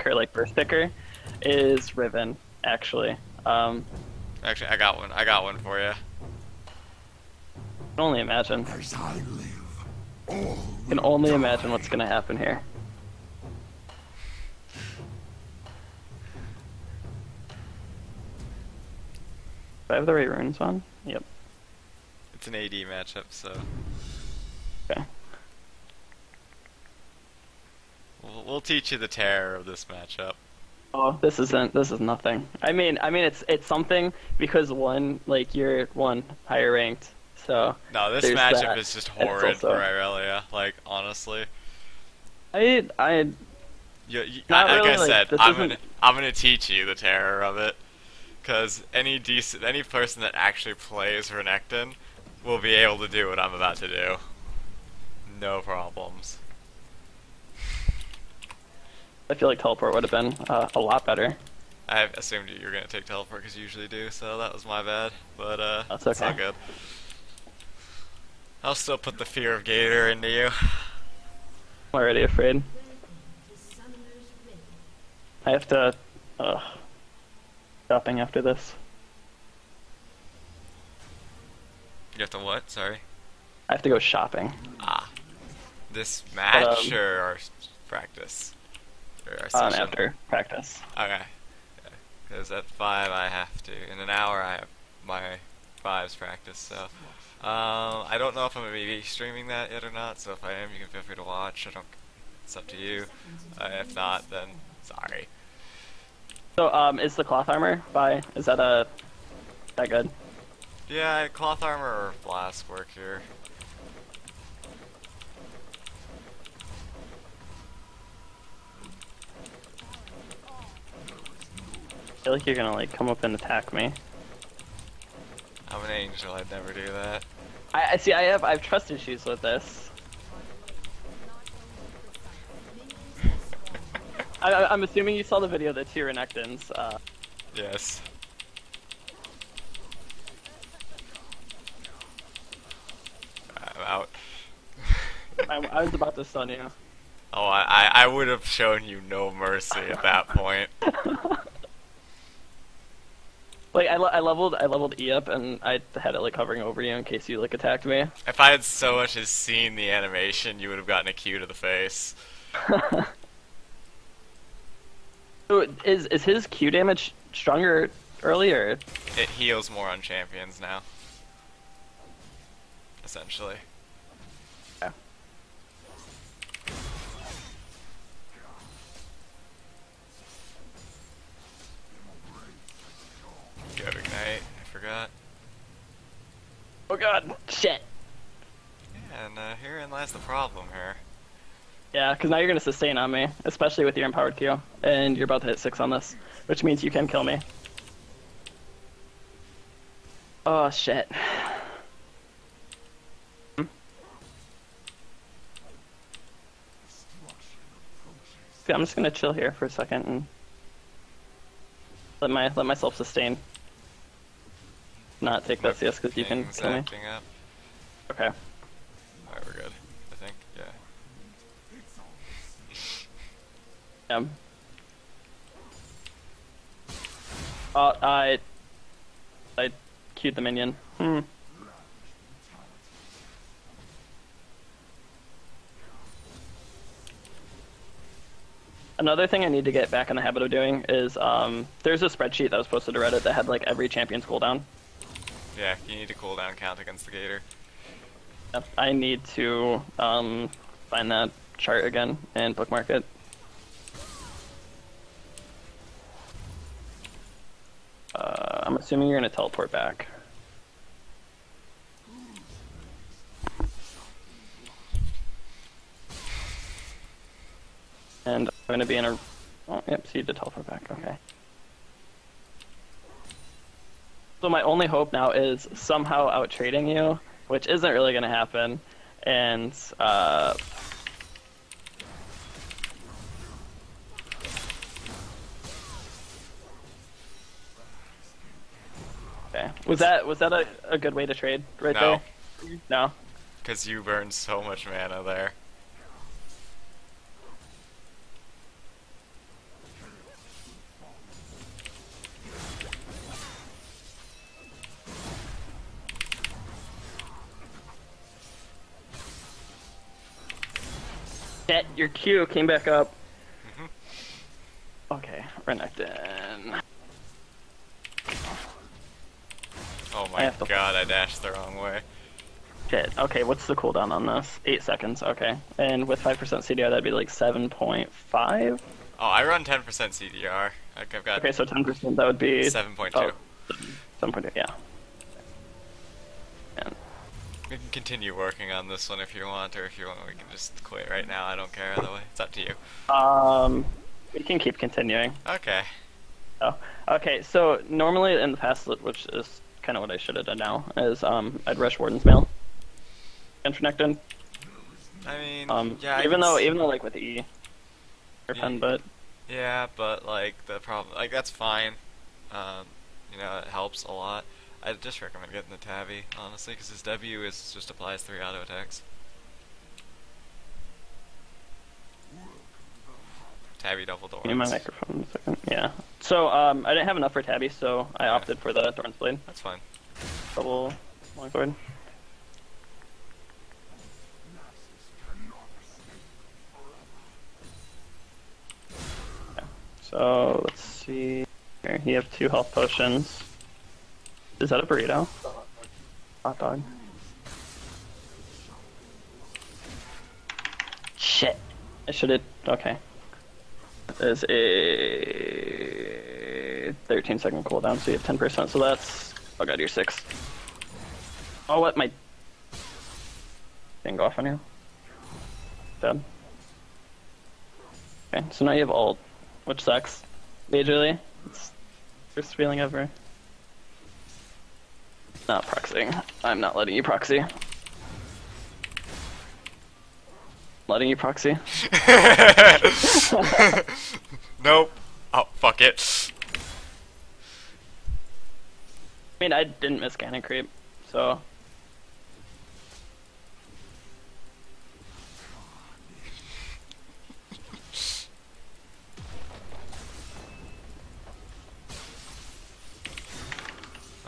her like first picker, is Riven actually. Actually, I got one. I got one for you. I can only imagine. As I live, all I can only imagine what's gonna happen here. Do I have the right runes on? Yep. It's an AD matchup, so Okay. we'll teach you the terror of this matchup. Oh, this is nothing. I mean it's something because you're higher ranked. So No, this there's matchup that. is just It's horrid also- for Irelia. Like honestly, I Not like really, I like, said, this I'm isn't- gonna teach you the terror of it. Because any person that actually plays Renekton will be able to do what I'm about to do. No problems. I feel like teleport would have been a lot better. I assumed you were gonna take teleport because you usually do, so that was my bad. But That's it's all okay. good. I'll still put the fear of Gator into you. I'm already afraid. I have to shopping after this. You have to what? Sorry. I have to go shopping. Ah. This match um, or our practice? Or our session? After practice. Okay. Because at 5 I have to. In an hour I have my 5's practice, so. I don't know if I'm going to be streaming that yet or not, so if I am, you can feel free to watch. It's up to you. If not, then sorry. So is the cloth armor is that that good? Yeah, cloth armor or flask work here. I feel like you're gonna come up and attack me. I'm an angel, I'd never do that. I see. I have trust issues with this. I'm assuming you saw the video of the two Renekton's. Yes. I'm out. I was about to stun you. Oh, I would have shown you no mercy at that point. I leveled E up and I had it hovering over you in case you attacked me. If I had so much as seen the animation, you would have gotten a Q to the face. So is his Q damage stronger earlier? It heals more on champions now. Essentially. Yeah. Good ignite. I forgot. Oh god, shit. Yeah, and herein lies the problem here. Yeah, because now you're gonna sustain on me, especially with your empowered Q, and you're about to hit 6 on this, which means you can kill me. Oh shit. Okay, I'm just gonna chill here for a second and let myself sustain. Not take that CS because you can Things kill me. acting up. Okay. Alright, we're good. I think. Yeah. Yeah. Oh, I queued the minion. Another thing I need to get back in the habit of doing is there's a spreadsheet that was posted to Reddit that had like every champion's cooldown. Yeah, you need to cooldown count against the Gator. Yep, I need to find that chart again and bookmark it. I'm assuming you're gonna teleport back. And I'm gonna be in a... Oh, yep, so you did teleport back, okay. So my only hope now is somehow out-trading you, which isn't really gonna happen, and, Okay. Was that a good way to trade right No. there? No. Because you burn so much mana there. Shit, your Q came back up. Okay, Renekton. Oh I my have to- god, I dashed the wrong way. Shit, okay, what's the cooldown on this? 8 seconds, okay. And with 5% CDR, that'd be like 7.5? Oh, I run 10% CDR. Like, I've got Okay, so 10%, that would be... 7.2. Oh, 7.2, yeah. And We can continue working on this one if you want, or if you want, we can just quit right now. I don't care either way. It's up to you. we can keep continuing. Okay. Oh, okay, so normally in the past, which is kind of what I should have done now, is I'd rush Warden's Mail against Renekton. I mean, yeah. Even though like with E, or Yeah. pen, but Yeah, but like the problem, like that's fine. You know, it helps a lot. I just recommend getting the Tabby, honestly, because his W is just applies 3 auto attacks. Tabby double give me my doors. microphone a second. Yeah. So I didn't have enough for Tabby, so I opted for the Thorn's Blade, That's fine. double longsword. Okay. So let's see. Here, you have 2 health potions. Is that a burrito? Hot dog. Shit. I should have. Okay. There's a 13-second cooldown, so you have 10%. So that's. Oh god, you're 6. I'll let my thing go off on you. Dead. Okay, so now you have ult, which sucks. Majorly. It's the worst feeling ever. Not proxying. I'm not letting you proxy. Letting you proxy. Nope. Oh, fuck it. I mean, I didn't miss cannon creep, so.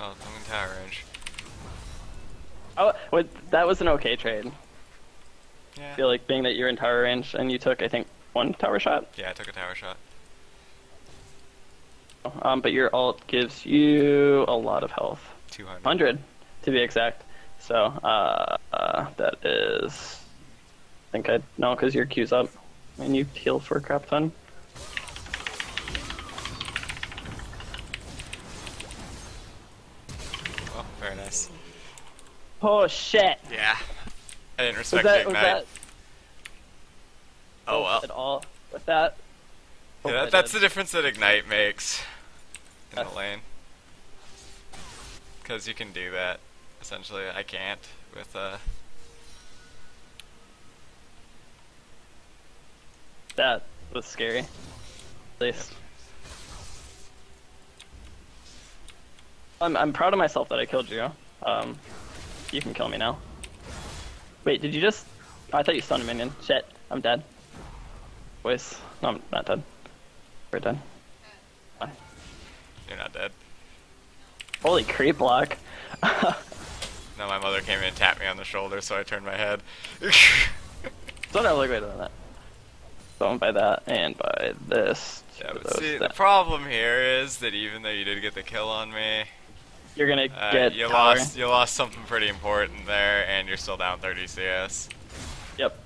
Oh, I'm in tower range. Oh, wait, that was an okay trade. Yeah. I feel like being that you're in tower range and you took, I think, 1 tower shot. Yeah, I took a tower shot. But your ult gives you a lot of health. 200. 100, to be exact. So, that is... I think I... No, because your Q's up. And you heal for a crap ton. very nice. Oh shit! Yeah. I didn't Was respect the that ignite. Oh well. at all with that? Hope Yeah, I that's did. the difference that ignite makes in the Yes. lane. Because you can do that. Essentially, I can't with That was scary. At least. I'm proud of myself that I killed you. You can kill me now. Wait, did you just? Oh, I thought you stunned a minion. Shit, I'm dead. Boys, no, I'm not dead. We're dead. Bye. You're not dead. Holy creep block. No, my mother came in and tapped me on the shoulder, so I turned my head. Don't have a way to that. So by that and by this. Yeah, but those see, the that. problem here is that even though you did get the kill on me, You're gonna get you tower. lost something pretty important there, and you're still down 30 CS. Yep.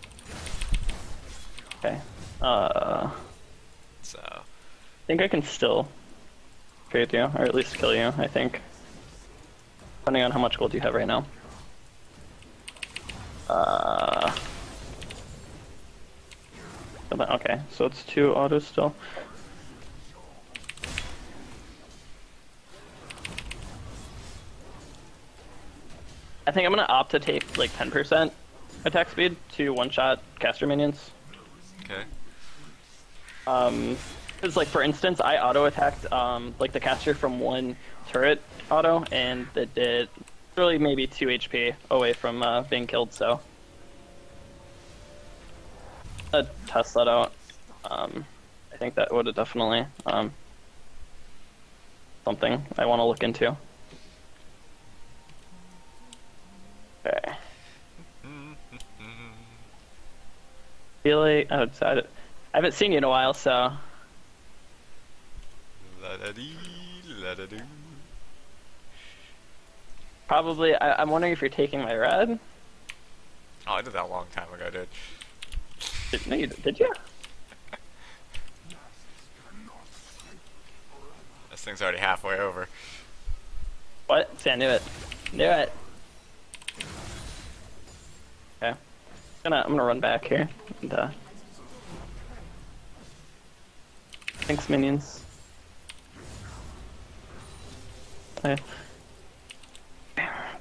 Okay. So I think I can still trade you, or at least kill you, I think. Depending on how much gold you have right now. Okay, so it's 2 autos still. I think I'm gonna opt to take like 10% attack speed to one-shot caster minions. okay. Because like for instance, I auto attacked like the caster from one turret auto, and it did really maybe 2 HP away from being killed. So test that out. I think that would have definitely something I want to look into. Okay. Feel like I haven't seen you in a while, so La-da-dee, la-da-doo. probably I'm wondering if you're taking my red. Oh, I did that a long time ago, dude. No, did you? This thing's already halfway over. What? See, I knew it. Knew it. Okay. I'm gonna run back here. And, thanks, minions. Okay.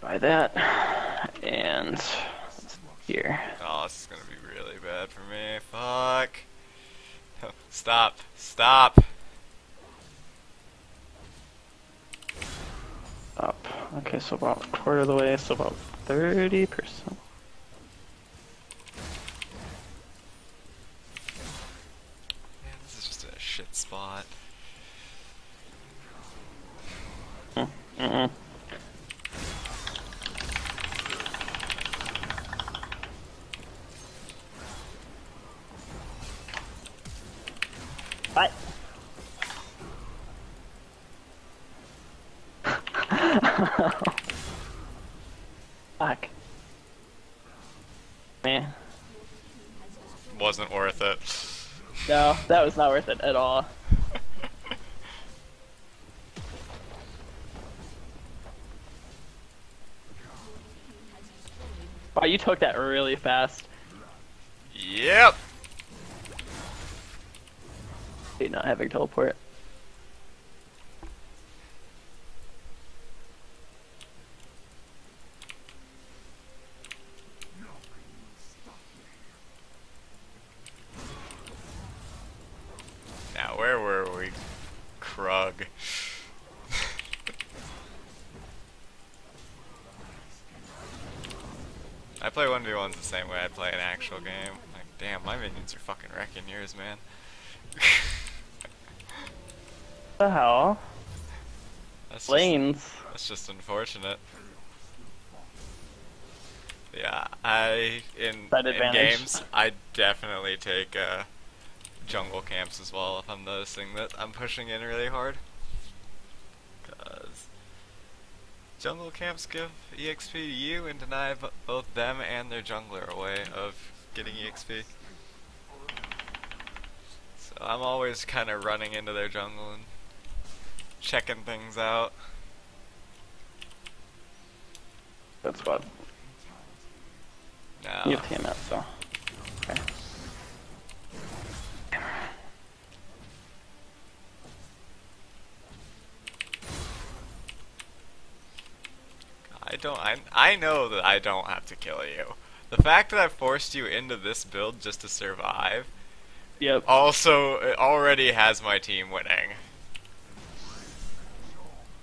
Buy that. And here. Oh, this is gonna be really bad for me. Fuck. Stop. Stop. Up. Okay, so about a quarter of the way, so about 30%. Man, this is just a shit spot. Mm-mm. What? Fuck. Man. Wasn't worth it. No, that was not worth it at all. Wow, you took that really fast. Yep. Dude, not having teleport. Now, where were we? Krug. I play 1v1s the same way I'd play an actual game. Like, damn, my minions are fucking wrecking yours, man. What the hell? That's Lanes. That's just unfortunate. Yeah, in advantage. games, I definitely take jungle camps as well if I'm noticing that I'm pushing in really hard. Because jungle camps give EXP to you and deny both them and their jungler a way of getting EXP. So I'm always kind of running into their jungle and checking things out. Good squad. No. You have TMS, so. Okay. I know that I don't have to kill you. The fact that I forced you into this build just to survive Yep. also it already has my team winning.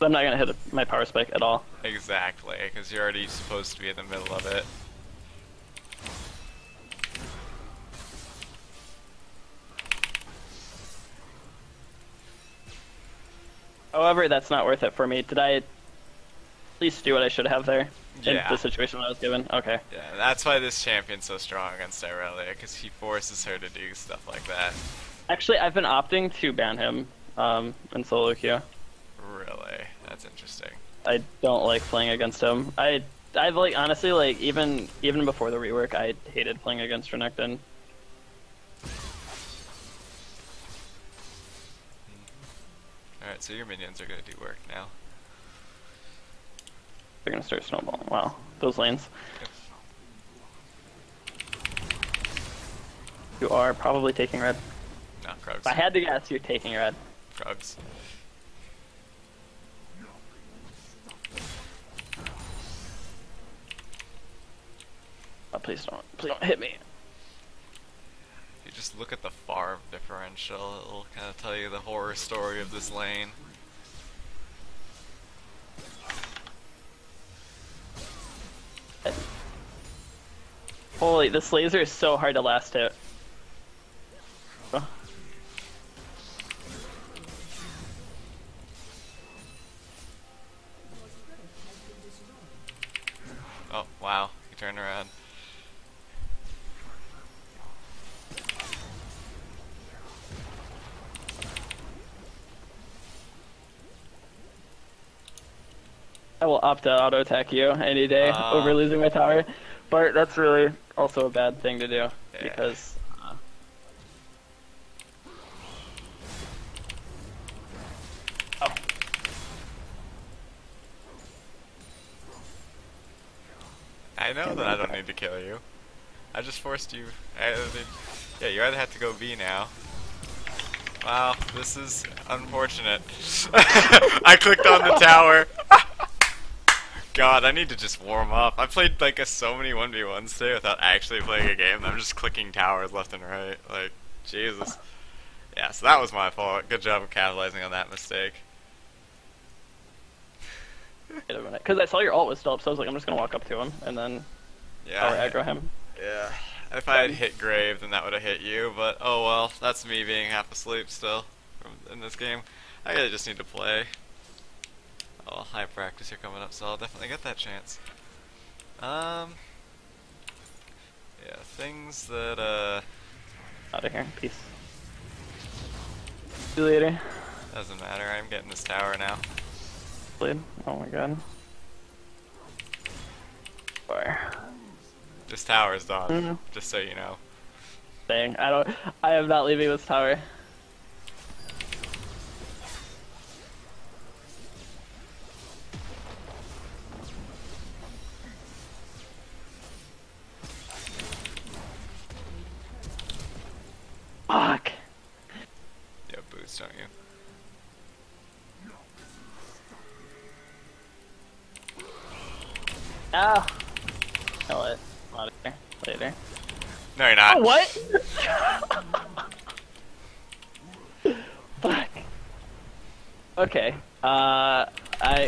I'm not gonna hit my power spike at all. Exactly, because you're already supposed to be in the middle of it. However, that's not worth it for me. Did I at least do what I should have there? Yeah. In the situation I was given? Okay. Yeah, that's why this champion's so strong against Irelia, because he forces her to do stuff like that. Actually, I've been opting to ban him in solo queue. Really? That's interesting. I don't like playing against him. I've like honestly like even before the rework, I hated playing against Renekton. Alright, so your minions are gonna do work now. They're gonna start snowballing. Wow, those lanes. You are probably taking red. No, Krugs. If I had to guess, you're taking red. Krugs. Oh, please don't hit me. If you just look at the farm differential, it'll kind of tell you the horror story of this lane. Holy, this laser is so hard to last hit. Oh. Oh, wow. He turned around. I will opt to auto attack you any day over losing my tower, but that's really also a bad thing to do because. Oh. I know that I don't need to kill you. I just forced you. Yeah, you either have to go B now. Wow, this is unfortunate. I clicked on the tower. God, I need to just warm up. I played like so many 1v1s today without actually playing a game. I'm just clicking towers left and right. Like, Jesus. Yeah, so that was my fault. Good job of capitalizing on that mistake. Because I saw your ult was still up, so I was like, I'm just gonna walk up to him and then power aggro him. Yeah. If I had hit Grave, then that would have hit you, but oh well. That's me being half asleep still in this game. I really just need to play. Oh, high practice here coming up, so I'll definitely get that chance. Yeah, things that, Out of here, peace. See you later. doesn't matter, I'm getting this tower now. Blade. Oh my god. Fire. This tower's done, just so you know. Dang, I am not leaving this tower. Fuck. You have boots, don't you? Ah. You know what? I'm out of here. Later. No, you're not. Oh, what? Fuck. Okay. I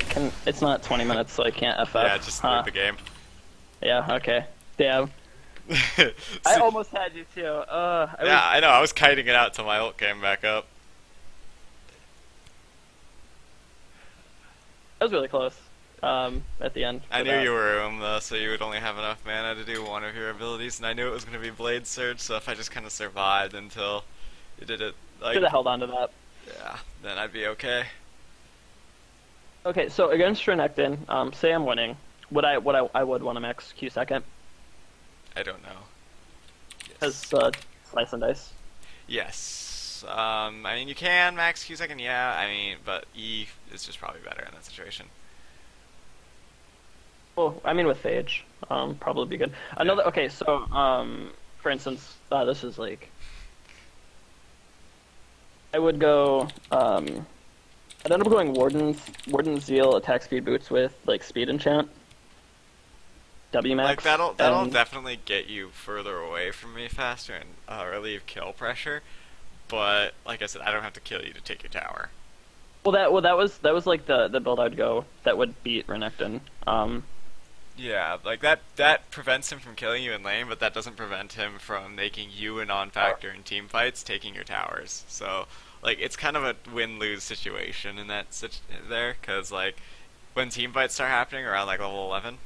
can. It's not 20 minutes, so I can't FF. Yeah, just leave the game. Yeah. Okay. Damn. I almost had you too. Yeah, I know. I was kiting it out till my ult came back up. That was really close. At the end. I knew you were Oom though, so you would only have enough mana to do one of your abilities, and I knew it was going to be Blade Surge, so if I just kind of survived until you did it, like... Should have held on to that. Yeah, then I'd be okay. Okay, so against Renekton, say I'm winning, I would want to max Q second. I don't know. Because slice and dice. Yes. I mean, you can max Q second, yeah, I mean, but E is just probably better in that situation. Well, I mean, with Phage, probably be good. Another, okay, so, for instance, this is like, I would go, I'd end up going Warden's Zeal, attack speed boots with, like, speed enchant, W Like max, that'll and, definitely get you further away from me faster and relieve kill pressure. But like I said, I don't have to kill you to take your tower. that was like the build I'd go that would beat Renekton. Yeah, like that prevents him from killing you in lane, but that doesn't prevent him from making you a non-factor in team fights, taking your towers. So like it's kind of a win-lose situation in that there, because like when team fights start happening around like level 11,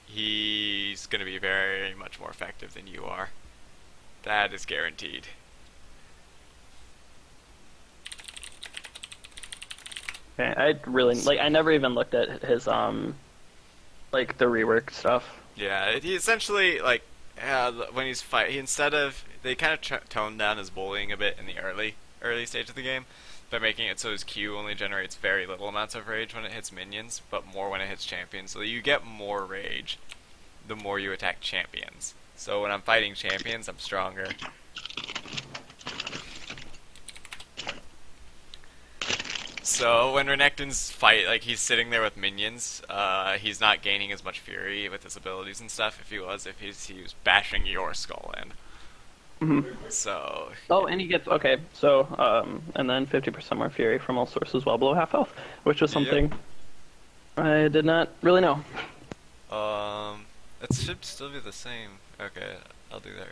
he's gonna be very much more effective than you are. That is guaranteed. Okay, I really, like, I never even looked at his, like, the rework stuff. Yeah, he essentially like when he's he instead of they kind of toned down his bullying a bit in the early stage of the game by making it so his Q only generates very little amounts of rage when it hits minions, but more when it hits champions. So you get more rage the more you attack champions. So when I'm fighting champions, I'm stronger. So when Renekton's fight, like he's sitting there with minions, he's not gaining as much fury with his abilities and stuff. If he was bashing your skull in. So. Oh, and he gets, okay, so, and then 50% more fury from all sources well below half health, which was something I did not really know. It should still be the same. Okay, I'll do that.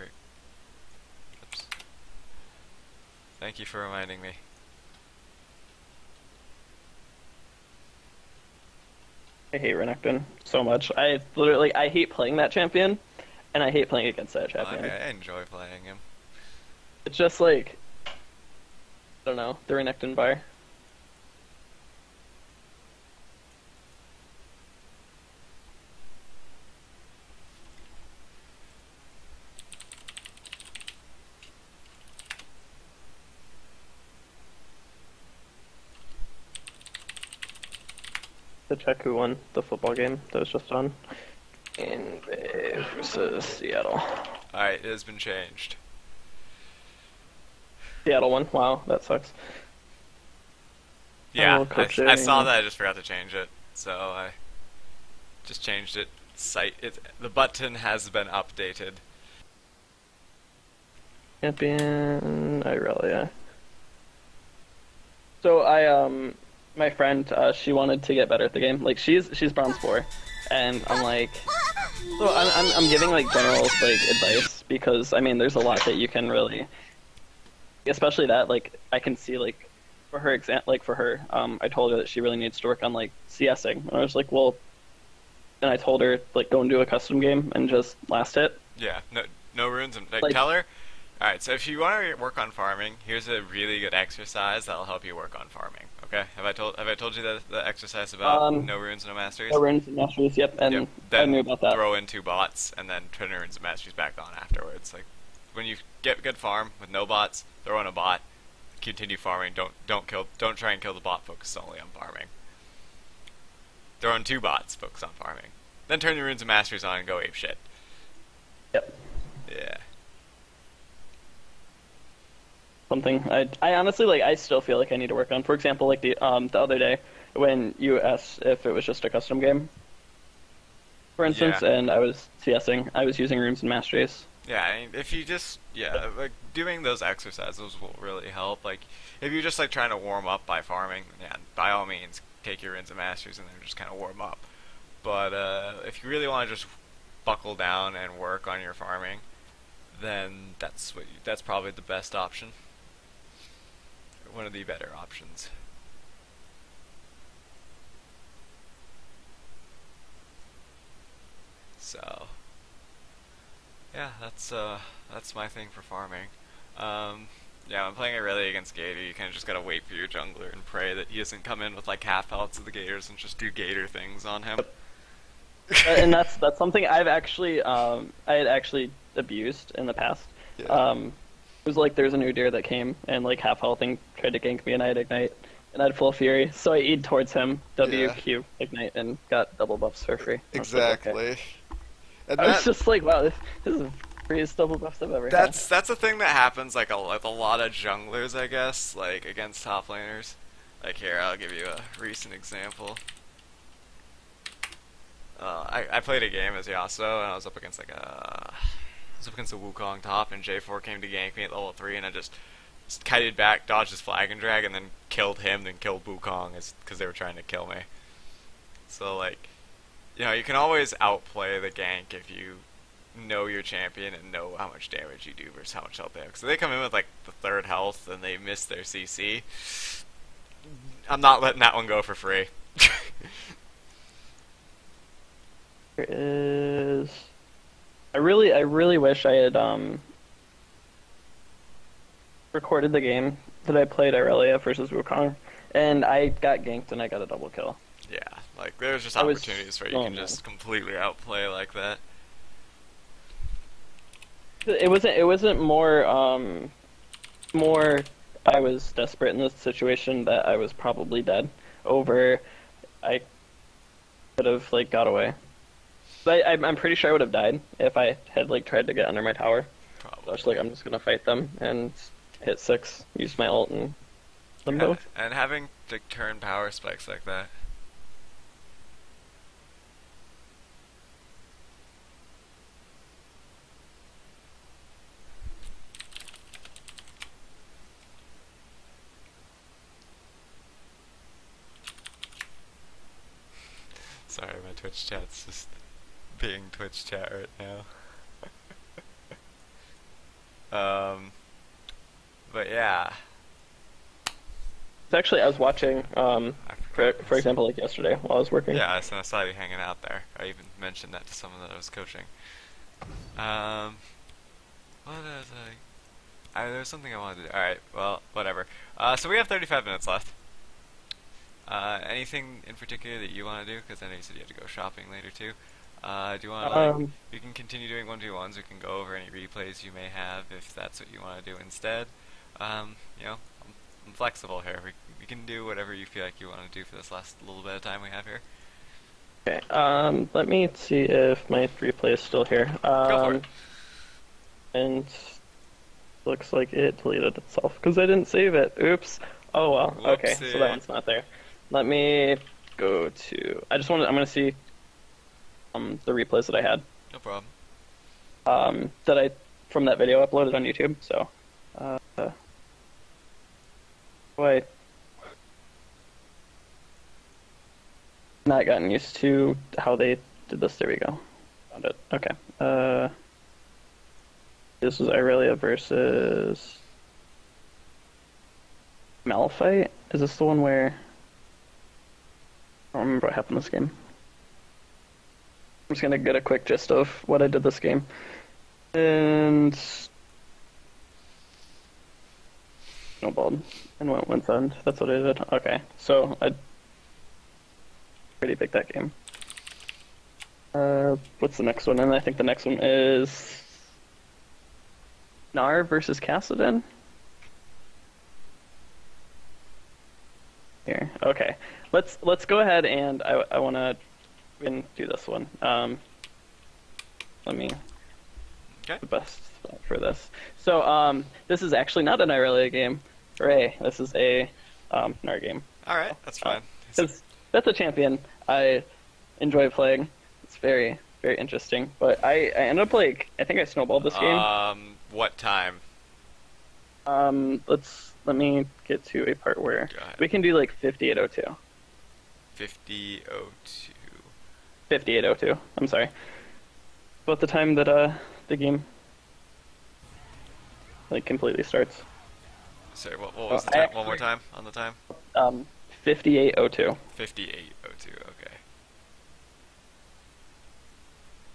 Oops. Thank you for reminding me. I hate Renekton so much. I literally, I hate playing that champion, and I hate playing against that champion. I enjoy playing him. It's just like, I don't know, the Renekton bar. To check who won the football game that was just on. In versus Seattle. Alright, it has been changed. Seattle won. Wow, that sucks. Yeah, I saw that. I just forgot to change it, so I just changed it. The button has been updated. Champion Irelia. So my friend, she wanted to get better at the game. Like she's bronze 4, and I'm like, so I'm giving like general like advice because I mean there's a lot that you can really, especially that like I can see like for her I told her that she really needs to work on like CSing, and I was like, well, and I told her like go and do a custom game and just last hit. Yeah, no runes and like tell her. Alright, so if you want to work on farming, here's a really good exercise that'll help you work on farming. Okay, have I told you the exercise about no runes, no masteries? No runes and masteries, yep. And Then I knew about that. Throw in 2 bots and then turn runes and masteries back on afterwards. Like when you get good farm with no bots, throw in a bot, continue farming. Don't try and kill the bot. Focus only on farming. Throw in 2 bots, focus on farming. Then turn your runes and masteries on and go ape shit. Yep. Yeah. Something I honestly like. I still feel like I need to work on. For example, like the other day when you asked if it was just a custom game, for instance, and I was CSing, I was using runes and masteries. Yeah, I mean, if you just like doing those exercises will really help. Like if you're just like trying to warm up by farming, yeah, by all means take your runes and masteries and then just kind of warm up. But if you really want to just buckle down and work on your farming, then that's probably the best option. One of the better options. So yeah, that's my thing for farming. Yeah, I'm playing Irelia against Gator. You kind of just gotta wait for your jungler and pray that he doesn't come in with like half healths of the Gators and just do Gator things on him. And that's something I had actually abused in the past. Yeah. It was like there's a new deer that came and like half health and tried to gank me and I had ignite, and I had full fury, so I E'd towards him, W, Yeah. Q, ignite, and got double buffs for free. I was like, okay. Exactly. And I was that, just like, wow, this is the freest double buffs I've ever had. That's a thing that happens like with a lot of junglers, I guess, like against top laners. Like here, I'll give you a recent example. I played a game as Yasuo, and I was up against like a Wukong top, and J4 came to gank me at level 3, and I just kited back, dodged his flag and drag, and then killed him, then killed Wukong, because they were trying to kill me. So like, you know, you can always outplay the gank if you know your champion and know how much damage you do versus how much health they have. So they come in with like the 3rd health and they miss their CC. I'm not letting that one go for free. There is. I really wish I had recorded the game that I played Irelia versus Wukong, and I got ganked and I got a double kill. Yeah, like there's just I was- opportunities where you oh, can man. just completely outplay like that. It wasn't more I was desperate in this situation that I was probably dead over I could have like got away. But I'm pretty sure I would have died if I had like tried to get under my tower. So I Probably. was like, I'm just gonna fight them and hit 6, use my ult and them And, both. and having to turn power spikes like that. Sorry, my Twitch chat's just being Twitch chat right now. But yeah. It's actually I was watching I forgot for example like yesterday while I was working. Yeah, I saw you hanging out there. I even mentioned that to someone that I was coaching. What is there was something I wanted to do. Alright, well, whatever. So we have 35 minutes left. Anything in particular that you want to do? Because I know you said you have to go shopping later too. Do you want to, we can continue doing 1v1s, we can go over any replays you may have if that's what you want to do instead. You know, I'm flexible here. We can do whatever you feel like you want to do for this last little bit of time we have here. Okay, let me see if my replay is still here. Go for it. And looks like it deleted itself because I didn't save it. Oops. Oh well. Okay, so Whoopsie. that one's not there. Let me go to. I'm gonna see the replays that I had No problem. that I from that video uploaded on YouTube. So, wait. Not gotten used to how they did this. There we go. Found it. Okay. This was Irelia versus Malphite. Is this the one where I don't remember what happened this game? I'm just gonna get a quick gist of what I did this game. And snowballed and went Winsend. That's what I did. Okay, so I pretty big that game. What's the next one? And I think the next one is Gnar versus Kassadin. Here, okay. Let's go ahead and I wanna do this one. Let me Okay. the best spot for this. So this is actually not an Irelia game. Hooray! This is a Gnar game. Alright, that's fine. Because that's a champion I enjoy playing. It's very, very interesting. But I ended up like I think I snowballed this game. What time? Let me get to a part where Go ahead. we can do like 5802. 50:02. 5802. I'm sorry. About the time that the game like completely starts. Sorry, what was the I time? One more actually- time on the time? 5802. 58:02. Okay.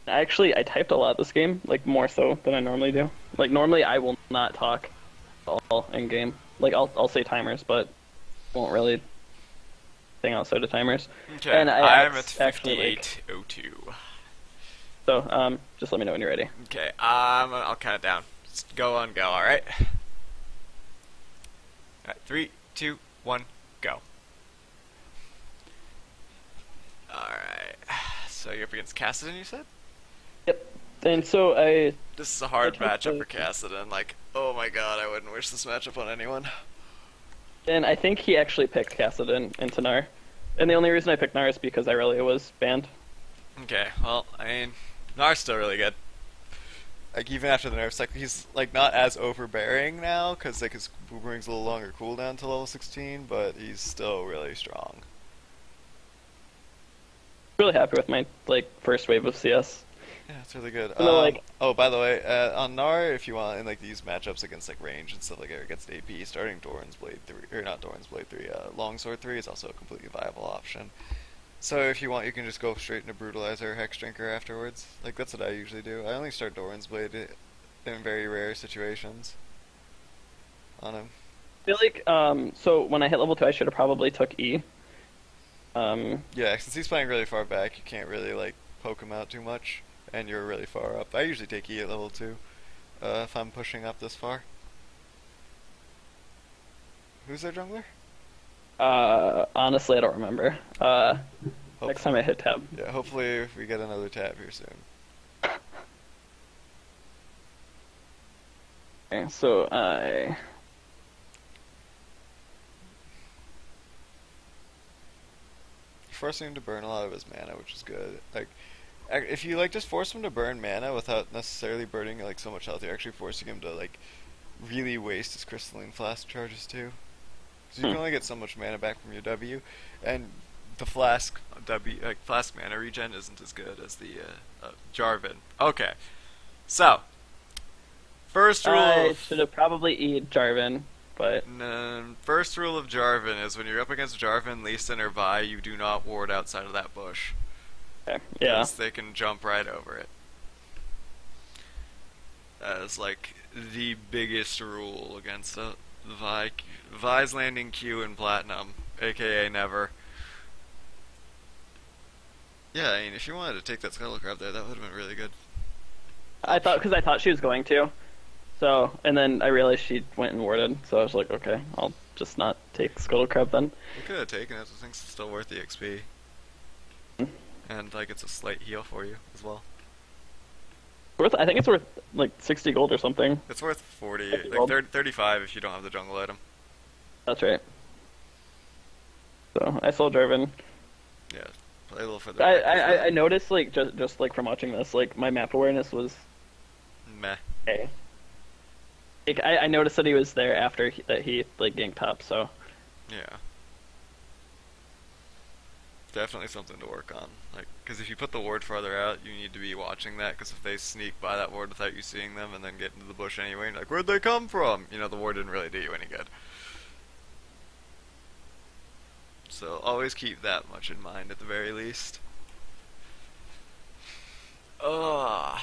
Actually, I typed a lot this game, like more so than I normally do. Like normally I will not talk at all in game. Like I'll say timers, but won't really thing outside of timers. Okay. And I'm at actually, like, 58:02. so just let me know when you're ready. Okay. I'll count it down. Just go on, go. All right. All right. 3, 2, 1, Go. Alright. So you're up against Cassidon, you said? Yep. And so This is a hard I matchup for took Cassidon. Like, oh my god, I wouldn't wish this matchup on anyone. and I think he actually picked Cassidon into Gnar. And the only reason I picked Gnar is because Irelia was banned. Okay, well, I mean, Gnar's still really good. Like even after the nerfs, like he's like not as overbearing now because like his boomerang's a little longer cooldown to level 16, but he's still really strong. Really happy with my like first wave of CS. Yeah, it's really good. So, like- oh, by the way, on Gnar, if you want in like these matchups against like range and stuff like that, against AP, starting Doran's Blade 3 or not Doran's Blade 3, Longsword 3 is also a completely viable option. So if you want, you can just go straight into Brutalizer or Hex Drinker afterwards. Like that's what I usually do. I only start Doran's Blade in very rare situations on him. I feel like so when I hit level 2 I should have probably took E. Yeah, since he's playing really far back, you can't really like poke him out too much, and you're really far up. I usually take E at level 2 if I'm pushing up this far. Who's their jungler? Honestly I don't remember. Next time I hit tab. Yeah, hopefully we get another tab here soon. Okay, so I Forcing him to burn a lot of his mana, which is good. Like, if you like just force him to burn mana without necessarily burning like so much health, you're actually forcing him to like really waste his crystalline flask charges too. So you can only get so much mana back from your W, and the flask flask mana regen isn't as good as the Jarvan. Okay, so first rule. I should have probably E'd Jarvan, but First rule of Jarvan is when you're up against Jarvan, Lee Sin, or Vi, you do not ward outside of that bush. okay. Yeah. 'Cause they can jump right over it. That is like the biggest rule against the Vi. Vi's landing Q in Platinum, aka never. Yeah, I mean, if you wanted to take that Scuttle Crab there, that would have been really good. I thought she was going to. So, and then I realized she went and warded, so I was like, okay, I'll just not take Scuttle Crab then. You could have taken it, I think it's still worth the XP. And, like, it's a slight heal for you as well. I think it's worth like 60 gold or something. It's worth 40, 50 like gold. 35 if you don't have the jungle item. That's right. So I sold Jarvan. Yeah, play a little further. I noticed like just like from watching this, like my map awareness was Meh. okay. Like, I noticed that he was there after that he like ganked top, so Yeah. Definitely something to work on. Like, because if you put the ward farther out, you need to be watching that, because if they sneak by that ward without you seeing them and then get into the bush anyway, and you're like, where'd they come from? You know, the ward didn't really do you any good. So always keep that much in mind at the very least. Ugh.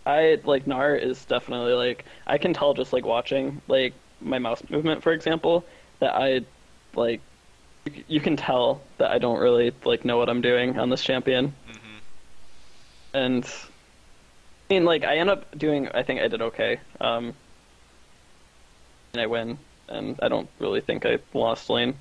I like Gnar is definitely like I can tell just like watching like my mouse movement, for example, that I like you can tell that I don't really like know what I'm doing on this champion. And I mean, like I end up doing. I think I did okay. And I win, and I don't really think I lost lane.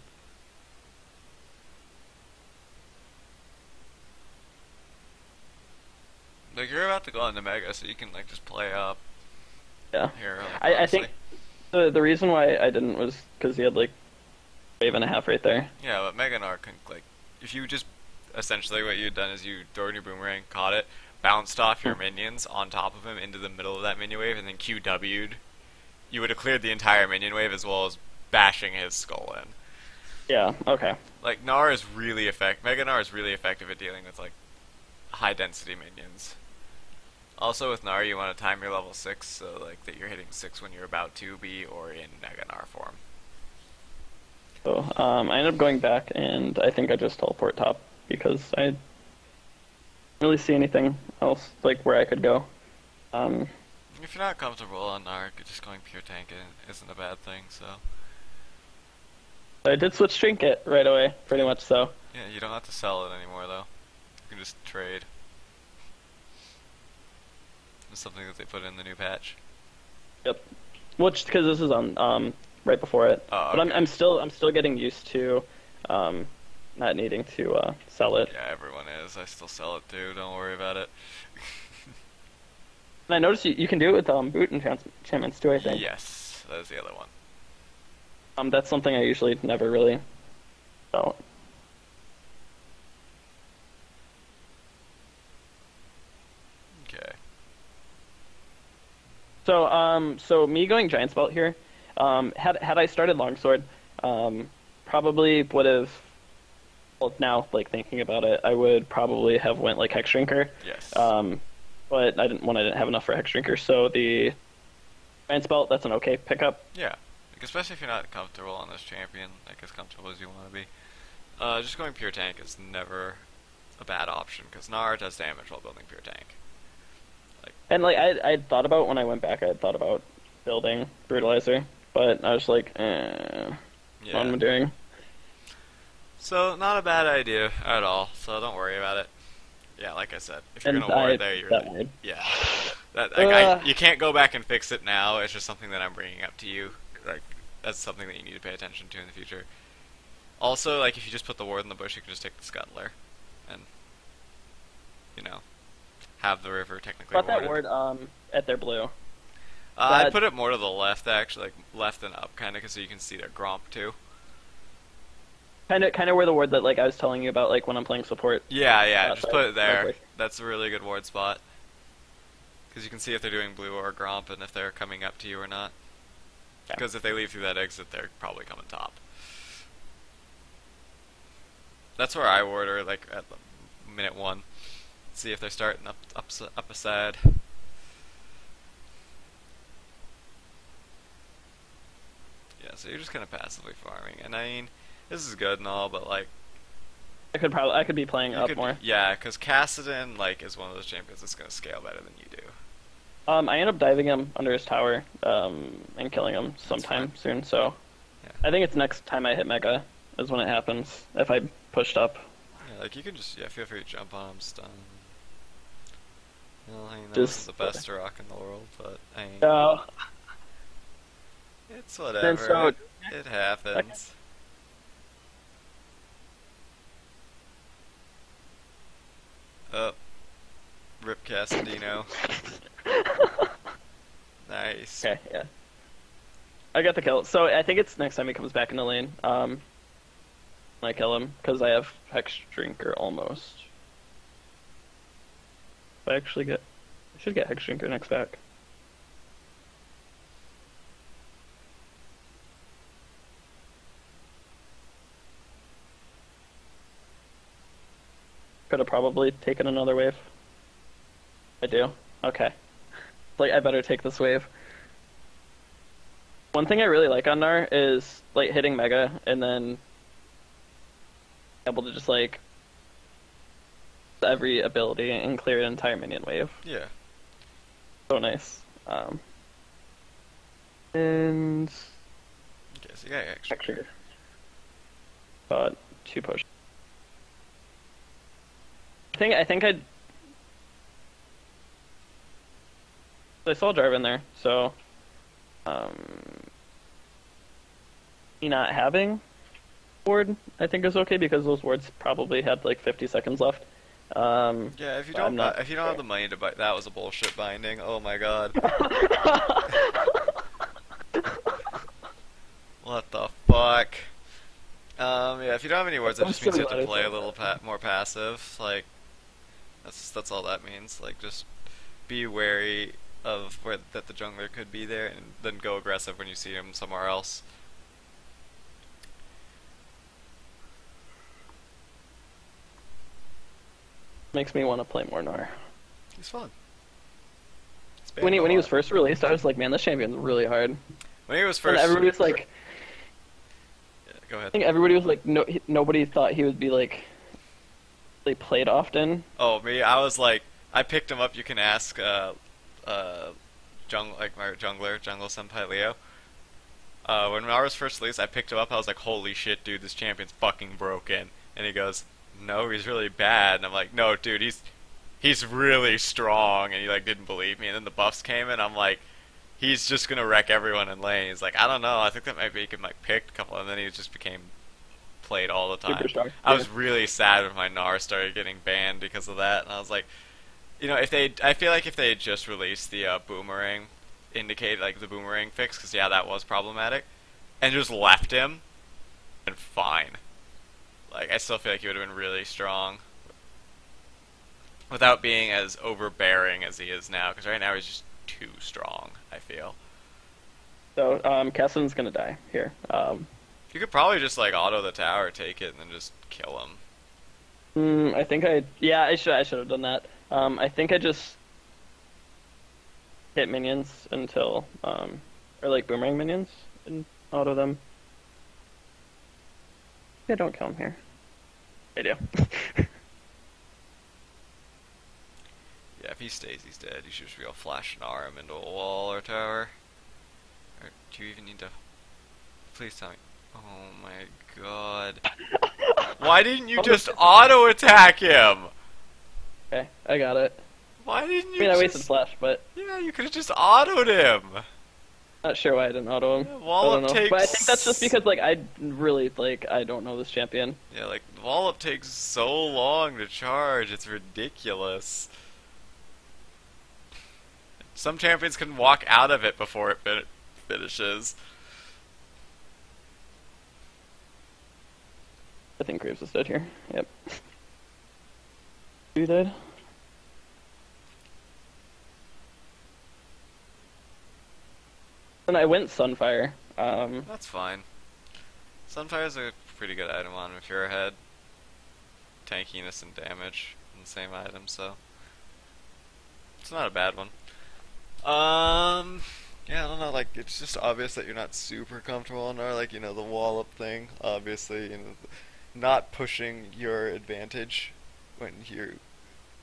Like, you're about to go into Mega, so you can, like, just play up Yeah, here. I think the reason why I didn't was because he had like wave and a half right there. Yeah, but Mega Gnar can, like, if you just, essentially what you'd done is you throw in your boomerang, caught it, bounced off your minions on top of him into the middle of that minion wave, and then QW'd, you would have cleared the entire minion wave as well as bashing his skull in. Yeah. Okay. Like, Gnar is really Mega Gnar is really effective at dealing with, like, high density minions. Also with Gnar, you want to time your level 6 so like that you're hitting 6 when you're about to be or in Mega Gnar form. So I ended up going back, and I think I just teleport top because I didn't really see anything else like where I could go. If you're not comfortable on Gnar, just going pure tank isn't a bad thing, so. I did switch trinket right away, pretty much so. Yeah, you don't have to sell it anymore though. You can just trade. It's something that they put in the new patch. Yep. Which because this is on right before it. Oh, But okay. I'm still getting used to not needing to sell it. Yeah, everyone is. I still sell it too. Don't worry about it. And I noticed you can do it with boot enchantments too. I think. Yes, that is the other one. That's something I usually never really don't. Okay. So me going Giant's Belt here, had I started Longsword, probably would have. Well, now like thinking about it, I would probably have went like Hex Drinker. Yes. But I didn't have enough for Hex Drinker, so the Giant's Belt, that's an okay pickup. Yeah. Like, especially if you're not comfortable on this champion, like as comfortable as you want to be. Just going pure tank is never a bad option because Gnar does damage while building pure tank. And like I thought about when I went back, I had thought about building Brutalizer, but I was like, what am I doing? So not a bad idea at all. So don't worry about it. Yeah, like I said, if you're And gonna ward there, you're that ward. yeah. That like, you can't go back and fix it now. It's just something that I'm bringing up to you. Like that's something that you need to pay attention to in the future. Also, like if you just put the ward in the bush, you can just take the Scuttler, and you know, have the river technically About warded. that ward at their blue. I put it more to the left, actually, like left and up, kind of, so you can see their Gromp too. Kind of where the ward that like I was telling you about, like when I'm playing support. Yeah, just put it there. Likely. That's a really good ward spot. Because you can see if they're doing blue or Gromp and if they're coming up to you or not. Yeah. Because if they leave through that exit, they're probably coming top. That's where I ward her, like at minute 1. See if they're starting up a side. Yeah, so you're just kind of passively farming, and I mean, this is good and all, but like, I could be playing you up could, more. yeah, because Kassadin like is one of those champions that's gonna scale better than you do. I end up diving him under his tower and killing him sometime soon. So Yeah. I think it's next time I hit Mega is when it happens. If I pushed up. Yeah, like you can just feel free to jump on him, stun. Well, I know Just- this is the best rock in the world, but I mean, So it's whatever. so It happens. Oh, rip Cassadino. Nice. okay, yeah. I got the kill. So I think it's next time he comes back in the lane. I kill him because I have Hex Drinker almost. I should get Hex Drinker next back. Could have probably taken another wave. I do. Okay. Like I better take this wave. One thing I really like on Gnar is like hitting Mega and then able to just like every ability and clear an entire minion wave. Yeah. So nice. And Okay, so you got extra. actually got 2 push. I think I saw Jarvan there, so me not having ward I think is okay because those wards probably had like 50 seconds left. Yeah, if you but I'm don't not if you don't have the money to buy, that was a bullshit binding. Oh my god. What the fuck? Yeah, if you don't have any words, that I'm just means so you have glad to I play a said little more passive. Like, that's all that means. Like, just be wary of that the jungler could be there, and then go aggressive when you see him somewhere else. Makes me want to play more Gnar. He's fun. He's When he banned a was lot. first released, I was like, man, this champion's really hard. When he was And first, everybody was like, yeah, go I ahead. think everybody was like, nobody thought he would be like, they played often. Oh, me, I was like, I picked him up. You can ask, my jungler, Jungle Senpai Leo. When I was first released, I picked him up. I was like, holy shit, dude, this champion's fucking broken. And he goes, no, he's really bad. And I'm like, no, dude, he's he's really strong, and he like didn't believe me. And then the buffs came, and I'm like, he's just gonna wreck everyone in lane. He's like, I don't know. I think that might make him like pick a couple, and then he just became played all the time. Super strong. I was really sad when my Gnar started getting banned because of that, and I was like, I feel like if they had just released the boomerang, indicate like the boomerang fix, because yeah, that was problematic, and just left him, and fine. Like, I still feel like he would have been really strong without being as overbearing as he is now, because right now he's just too strong, I feel. So, Cassin's gonna die here. You could probably just like auto the tower, take it, and then just kill him. I think I should have done that. I think I just hit minions until, or like boomerang minions and auto them. Yeah, don't kill him here. I do. Yeah, if he stays, he's dead. You should just be able to flash an arm into a wall or tower. Or do you even need to... Please tell me. Oh my god. Why didn't you just auto-attack him? Okay, I got it. Why didn't you I mean, I wasted flash, but Yeah, you could have just autoed him. not sure why I didn't auto him. Yeah, I don't Wallop know. takes... But I think that's just because, like, I really, like, I don't know this champion. Yeah, like, Wallop takes so long to charge, it's ridiculous. Some champions can walk out of it before it finishes. I think Graves is dead here. Yep. You dead? And I went Sunfire. That's fine. Sunfire's a pretty good item on him if you're ahead. Tankiness and damage in the same item, so it's not a bad one. Yeah, I don't know, like, it's just obvious that you're not super comfortable on our, like, you know, the wall-up thing, obviously, you know, not pushing your advantage when you're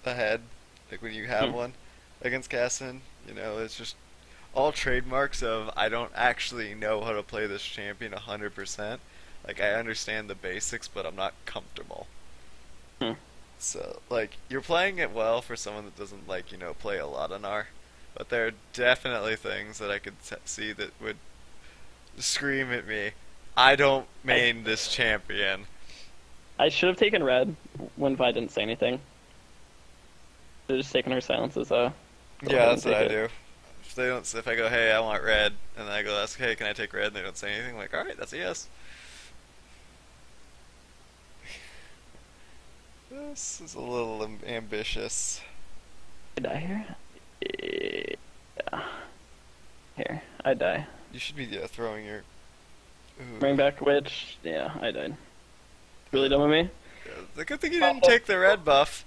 ahead, like, when you have one against Cassin, you know, it's just all trademarks of, I don't actually know how to play this champion 100%, like, I understand the basics, but I'm not comfortable. So, like, you're playing it well for someone that doesn't, like, you know, play a lot of Gnar. But there are definitely things that I could see that would scream at me, I don't main this champion. I should have taken red when Vi didn't say anything. Should have just taken her silence as a... Yeah, that's what I do. If I go, hey, I want red, and then I go, ask, hey, can I take red, and they don't say anything, I'm like, alright, that's a yes. This is a little ambitious. Did I die here? Yeah. Here, I die. You should be throwing your... Ooh. Bring back witch. Yeah, I died. Really dumb of me. Yeah, it's a good thing you didn't take the red buff.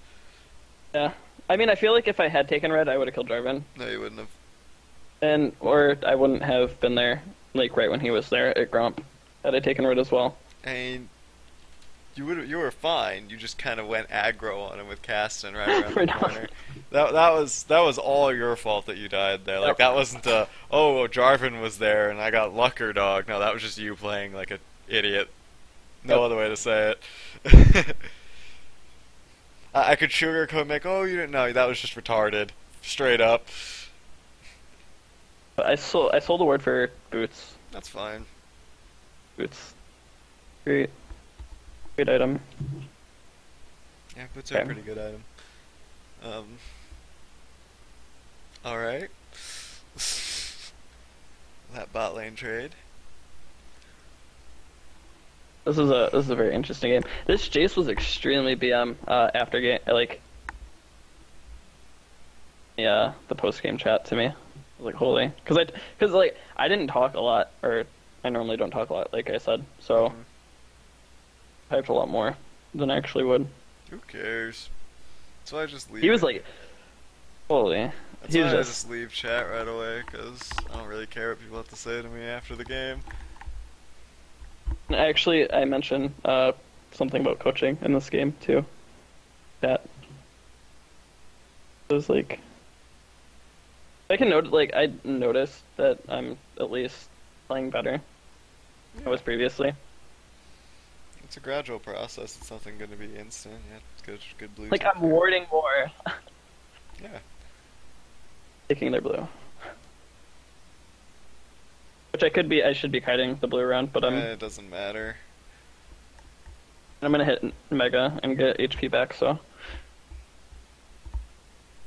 Yeah. I mean, I feel like if I had taken red, I would have killed Jarvan. No, you wouldn't have. Or I wouldn't have been there, like, right when he was there at Gromp. Had I taken red as well. And you were fine. You just kind of went aggro on him with Caston right around the corner. That was all your fault that you died there. Like, that wasn't Jarvan was there and I got Lucker dog. No, that was just you playing like an idiot. No other way to say it. I could sugarcoat and make, oh, you didn't know. That was just retarded. Straight up. But I sold a word for boots. That's fine. Boots. Great item. Yeah, boots are a pretty good item. Alright. That bot lane trade. This is a very interesting game. This Jace was extremely BM after game, like, yeah, the post game chat to me. I was like, holy, because like I didn't talk a lot, or I normally don't talk a lot, like I said, so I typed a lot more than I actually would. Who cares? That's why I just leave. He was like, holy. That's why I just leave chat right away, because I don't really care what people have to say to me after the game. Actually, I mentioned something about coaching in this game too. That it was like, I noticed that I'm at least playing better than I was previously. It's a gradual process. It's nothing going to be instant. Yeah, good blue. Like, I'm warding more. Yeah. Taking their blue. Which I should be kiting the blue around, but It doesn't matter. I'm gonna hit Mega and get HP back, so.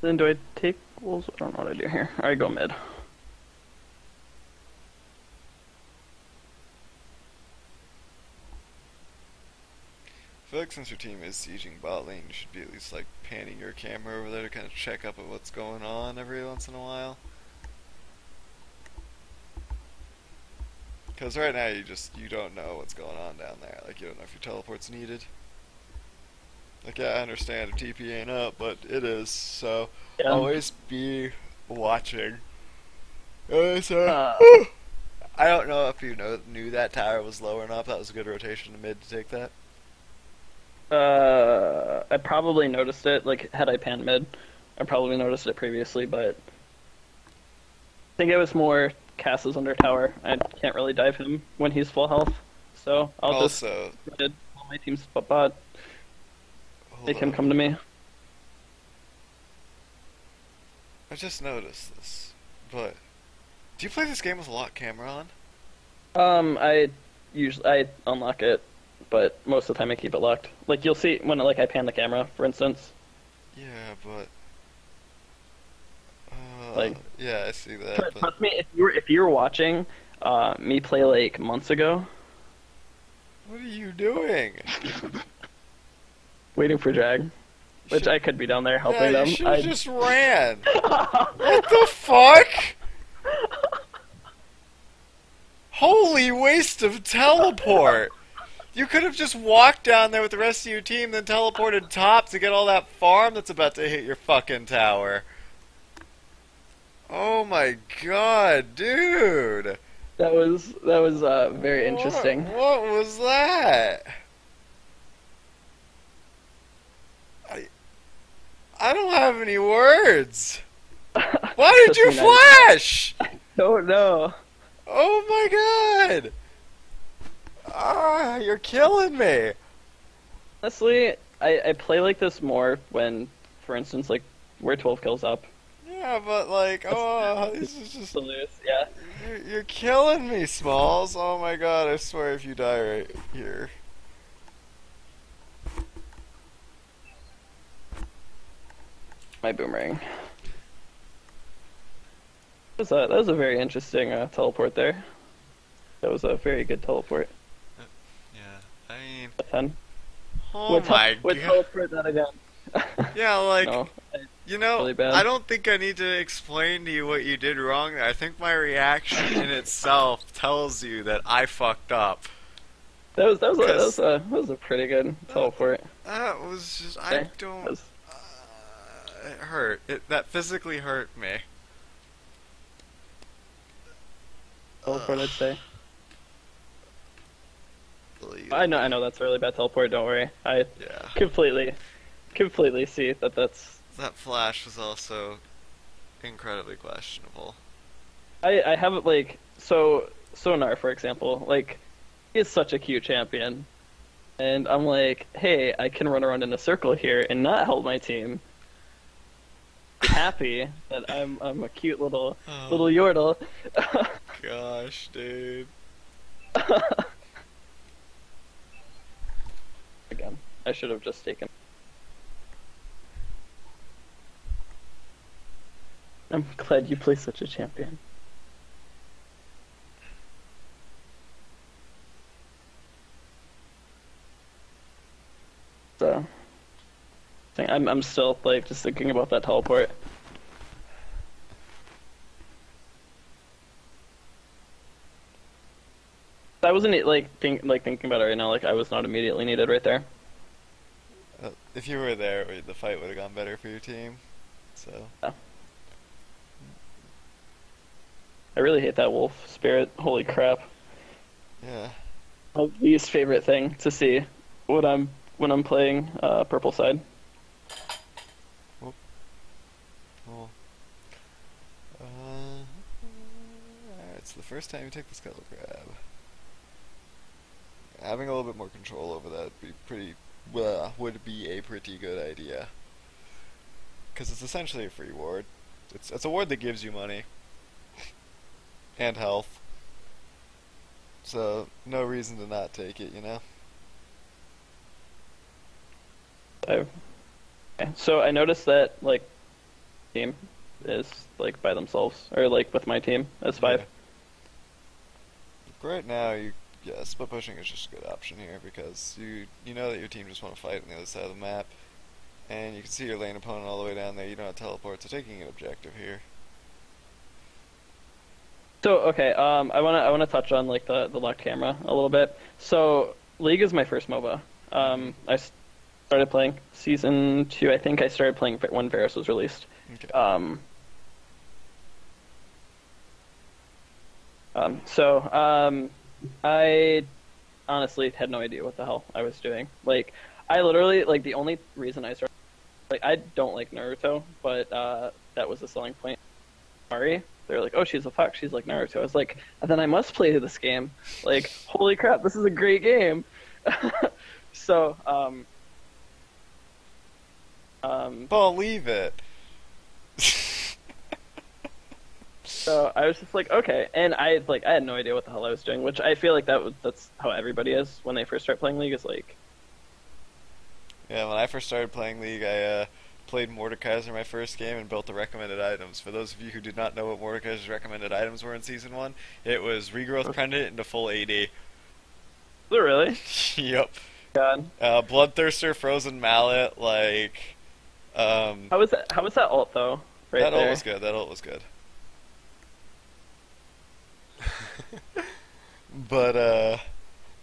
Then do I take wolves? I don't know what I do here. I go mid. I feel like since your team is sieging bot lane, you should be at least like panning your camera over there to kind of check up on what's going on every once in a while. Because right now you don't know what's going on down there. Like you don't know if your teleport's needed. Like yeah, I understand if TP ain't up, but it is. So Yeah. always be watching. So Uh, I don't know if you knew that tower was low enough. That was a good rotation to mid to take that. I probably noticed it, like, had I panned mid, I probably noticed it previously, but I think it was more Cass is under tower. I can't really dive him when he's full health, so I'll Also, just mid all my team's bot, make him on. come to me. I just noticed this, but do you play this game with a lock camera on? I unlock it, but most of the time I keep it locked. Like, you'll see when, like, I pan the camera, for instance. Yeah, but Like- yeah, I see that. But Trust me, if you were watching me play, like, months ago, what are you doing? waiting for drag, which I could be down there helping yeah, them. you should have just ran. What the fuck? Holy waste of teleport! You could have just walked down there with the rest of your team, then teleported top to get all that farm that's about to hit your fucking tower. Oh my god, dude! That was very interesting. What was that? I don't have any words. Why did you Trust me, not- flash? Don't know. Oh my god! Ah, you're killing me. Honestly, I play like this more when, for instance, like, we're 12 kills up. Yeah, but like, oh, this is just. To lose, yeah. You're killing me, Smalls. Oh my god, I swear if you die right here. My boomerang. That was a very interesting teleport there. That was a very good teleport. Yeah, I mean. A 10. Oh Would my would god. teleport that again. Yeah, like. No. You know, Really bad. I don't think I need to explain to you what you did wrong there. I think my reaction in itself tells you that I fucked up. That was a pretty good teleport. That was just, I Okay. don't, That was- it hurt. That physically hurt me. Teleport, I'd say. Believe I know that's a really bad teleport. Don't worry. I Yeah. completely see that. That flash was also incredibly questionable. I have it like Sonar, for example. Like, he is such a cute champion, and I'm like, hey, I can run around in a circle here and not help my team. Be happy that I'm a cute little Yordle. Gosh, dude. Again, I should have just taken. I'm glad you play such a champion. So, I'm still like just thinking about that teleport. I wasn't thinking about it right now. Like, I was not immediately needed right there. If you were there, the fight would have gone better for your team. So. Yeah. I really hate that wolf spirit. Holy crap! Yeah. My least favorite thing to see when I'm playing purple side. Cool. Alright, it's the first time you take the Scuttle Crab. Having a little bit more control over that would be a pretty good idea. because it's essentially a free ward. It's a ward that gives you money and health. So no reason to not take it, you know. Okay. So I noticed that like team is like by themselves, or like with my team as 5. Yeah. Right now, split pushing is just a good option here because you know that your team just want to fight on the other side of the map, and you can see your lane opponent all the way down there. You don't have teleport, so taking an objective here. So okay, I wanna touch on like the locked camera a little bit. So League is my first MOBA. I started playing season 2. I think I started playing when Varus was released. Okay. I honestly had no idea what the hell I was doing. Like, I literally, like, the only reason I started, like, I don't like Naruto, but that was the selling point. Lowry, they're like, oh, she's a fox, she's like Naruto. I was like, then I must play this game. Like, holy crap, this is a great game. So, Believe it. So I was just like, okay, and I had no idea what the hell I was doing, which I feel like that's how everybody is when they first start playing League. Is like, Yeah, when I first started playing League, I played Mordekaiser my first game and built the recommended items. For those of you who did not know what Mordekaiser's recommended items were in Season 1, it was Regrowth Pendant into full AD. is it really? Yep. God, Bloodthirster, Frozen Mallet, like... how was that? How was that ult though? Right that there. ult was good, that ult was good. But,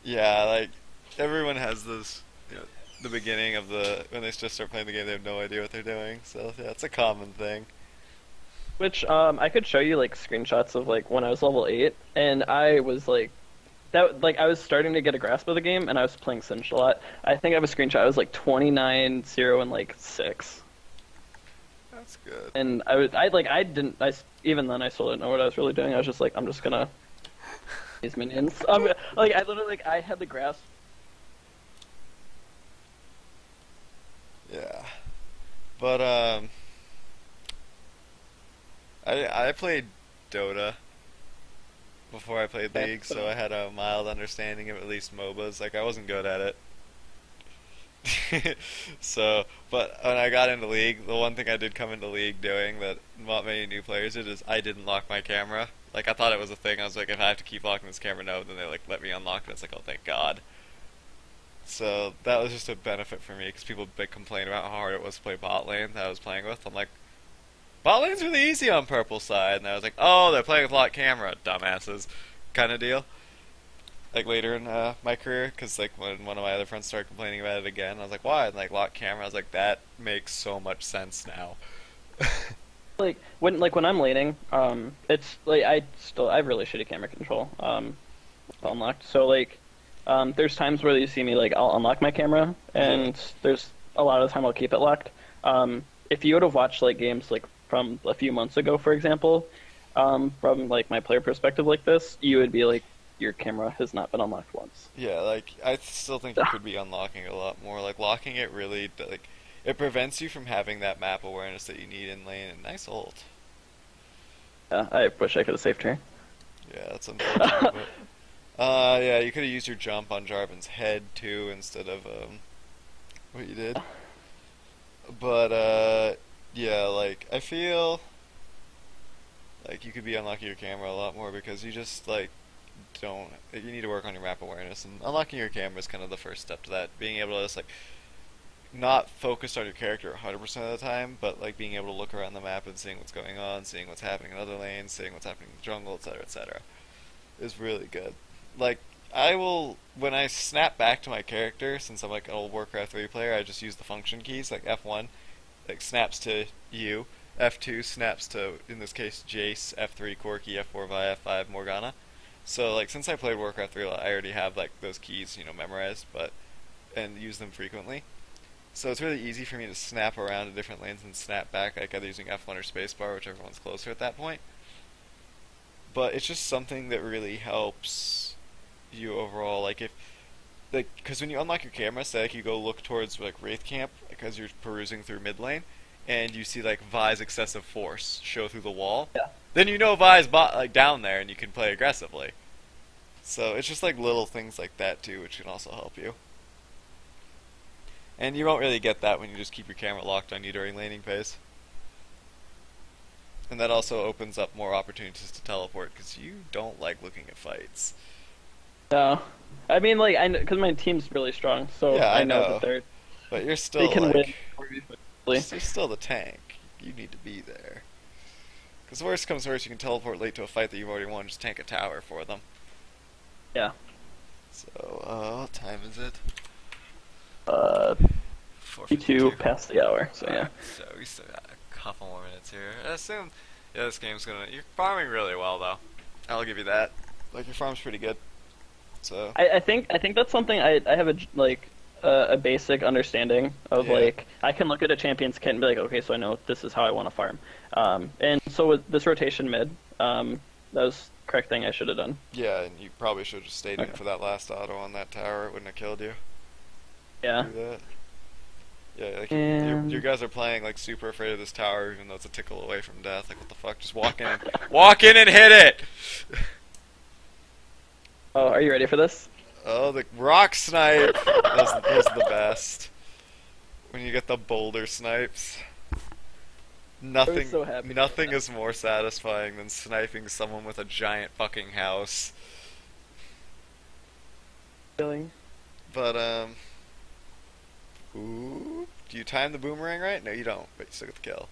yeah, like, everyone has this, the beginning of when they just start playing the game, they have no idea what they're doing. So, yeah, it's a common thing. Which I could show you like screenshots of like when I was level 8, and I was like, I was starting to get a grasp of the game, and I was playing Singed a lot. I think I have a screenshot. I was like 29-0 and like 6. That's good. And even then I still didn't know what I was really doing. I was just like, I'm just gonna these minions. Like I literally I had the grasp. Yeah. But, I played Dota before I played League, so I had a mild understanding of at least MOBAs. Like, I wasn't good at it. So, but when I got into League, the one thing I did come into League doing that not many new players did is I didn't lock my camera. Like, I thought it was a thing. I was like, if I have to keep locking this camera, no, then they, like, let me unlock it. It's like, oh, thank God. So, that was just a benefit for me, because people complain about how hard it was to play bot lane that I was playing with. I'm like, bot lane's really easy on purple side. And I was like, oh, they're playing with locked camera, dumbasses, kind of deal. Like later in my career, because like when one of my other friends started complaining about it again, I was like, why? And like locked camera, I was like, that makes so much sense now. Like when I'm laning, it's like I have really shitty camera control, unlocked. So like, there's times where you see me like I'll unlock my camera, and there's a lot of the time I'll keep it locked. If you would have watched like games like from a few months ago, for example, from like my player perspective like this, you would be like, your camera has not been unlocked once. Yeah, like I still think you could be unlocking it a lot more. Like locking it really, like it prevents you from having that map awareness that you need in lane. And nice ult. Yeah, I wish I could have saved her. Yeah, that's unfortunate. But, yeah, you could have used your jump on Jarvan's head too instead of what you did. But yeah, like I feel like you could be unlocking your camera a lot more because you just like you need to work on your map awareness, and unlocking your camera is kind of the first step to that. Being able to just like not focus on your character 100% of the time, but like being able to look around the map and seeing what's going on, seeing what's happening in other lanes, seeing what's happening in the jungle, etc., is really good. Like when I snap back to my character, since I'm like an old Warcraft 3 player, I just use the function keys, like F1 like snaps to you, F2 snaps to, in this case, Jace, F3 Corki, F4 Vi, F5 Morgana. So, like, since I played Warcraft 3 a lot, I already have, like, those keys, memorized, and use them frequently. So it's really easy for me to snap around to different lanes and snap back, like, either using F1 or spacebar, whichever one's closer at that point. But it's just something that really helps you overall, because when you unlock your camera, say, like, you go look towards, like, Wraith Camp, because you're perusing through mid lane, and you see like Vi's excessive force show through the wall, Yeah. then you know Vi's like down there and you can play aggressively. So it's just like little things like that too, which can also help you. And you won't really get that when you just keep your camera locked on you during laning phase. And that also opens up more opportunities to teleport, because you don't like looking at fights. No, I mean like because my team's really strong, so Yeah, I know. that they're But you're they still can like, win. you're still the tank. You need to be there. Because worst comes worst, you can teleport late to a fight that you've already won, just tank a tower for them. Yeah. So, what time is it? 52 past the hour. So yeah. So we still got a couple more minutes here. I assume, yeah, this game's gonna. You're farming really well though. I'll give you that. Like, your farm's pretty good. So, I think that's something I have a basic understanding of. Yeah. Like I can look at a champion's kit and be like, okay, so I know this is how I want to farm. And so with this rotation mid, that was the correct thing I should have done. yeah, and you probably should have just stayed in Okay. for that last auto on that tower. It wouldn't have killed you. Yeah. Do that. Yeah, like, And- you guys are playing, like, super afraid of this tower, even though it's a tickle away from death. Like, what the fuck? Just walk in. Walk in and hit it! Oh, are you ready for this? Oh, the rock snipe! Those are the best. When you get the boulder snipes. Nothing, so happy nothing is more satisfying than sniping someone with a giant fucking house. Feeling. But, ooh, do you time the boomerang right? No, you don't, but you still get the kill.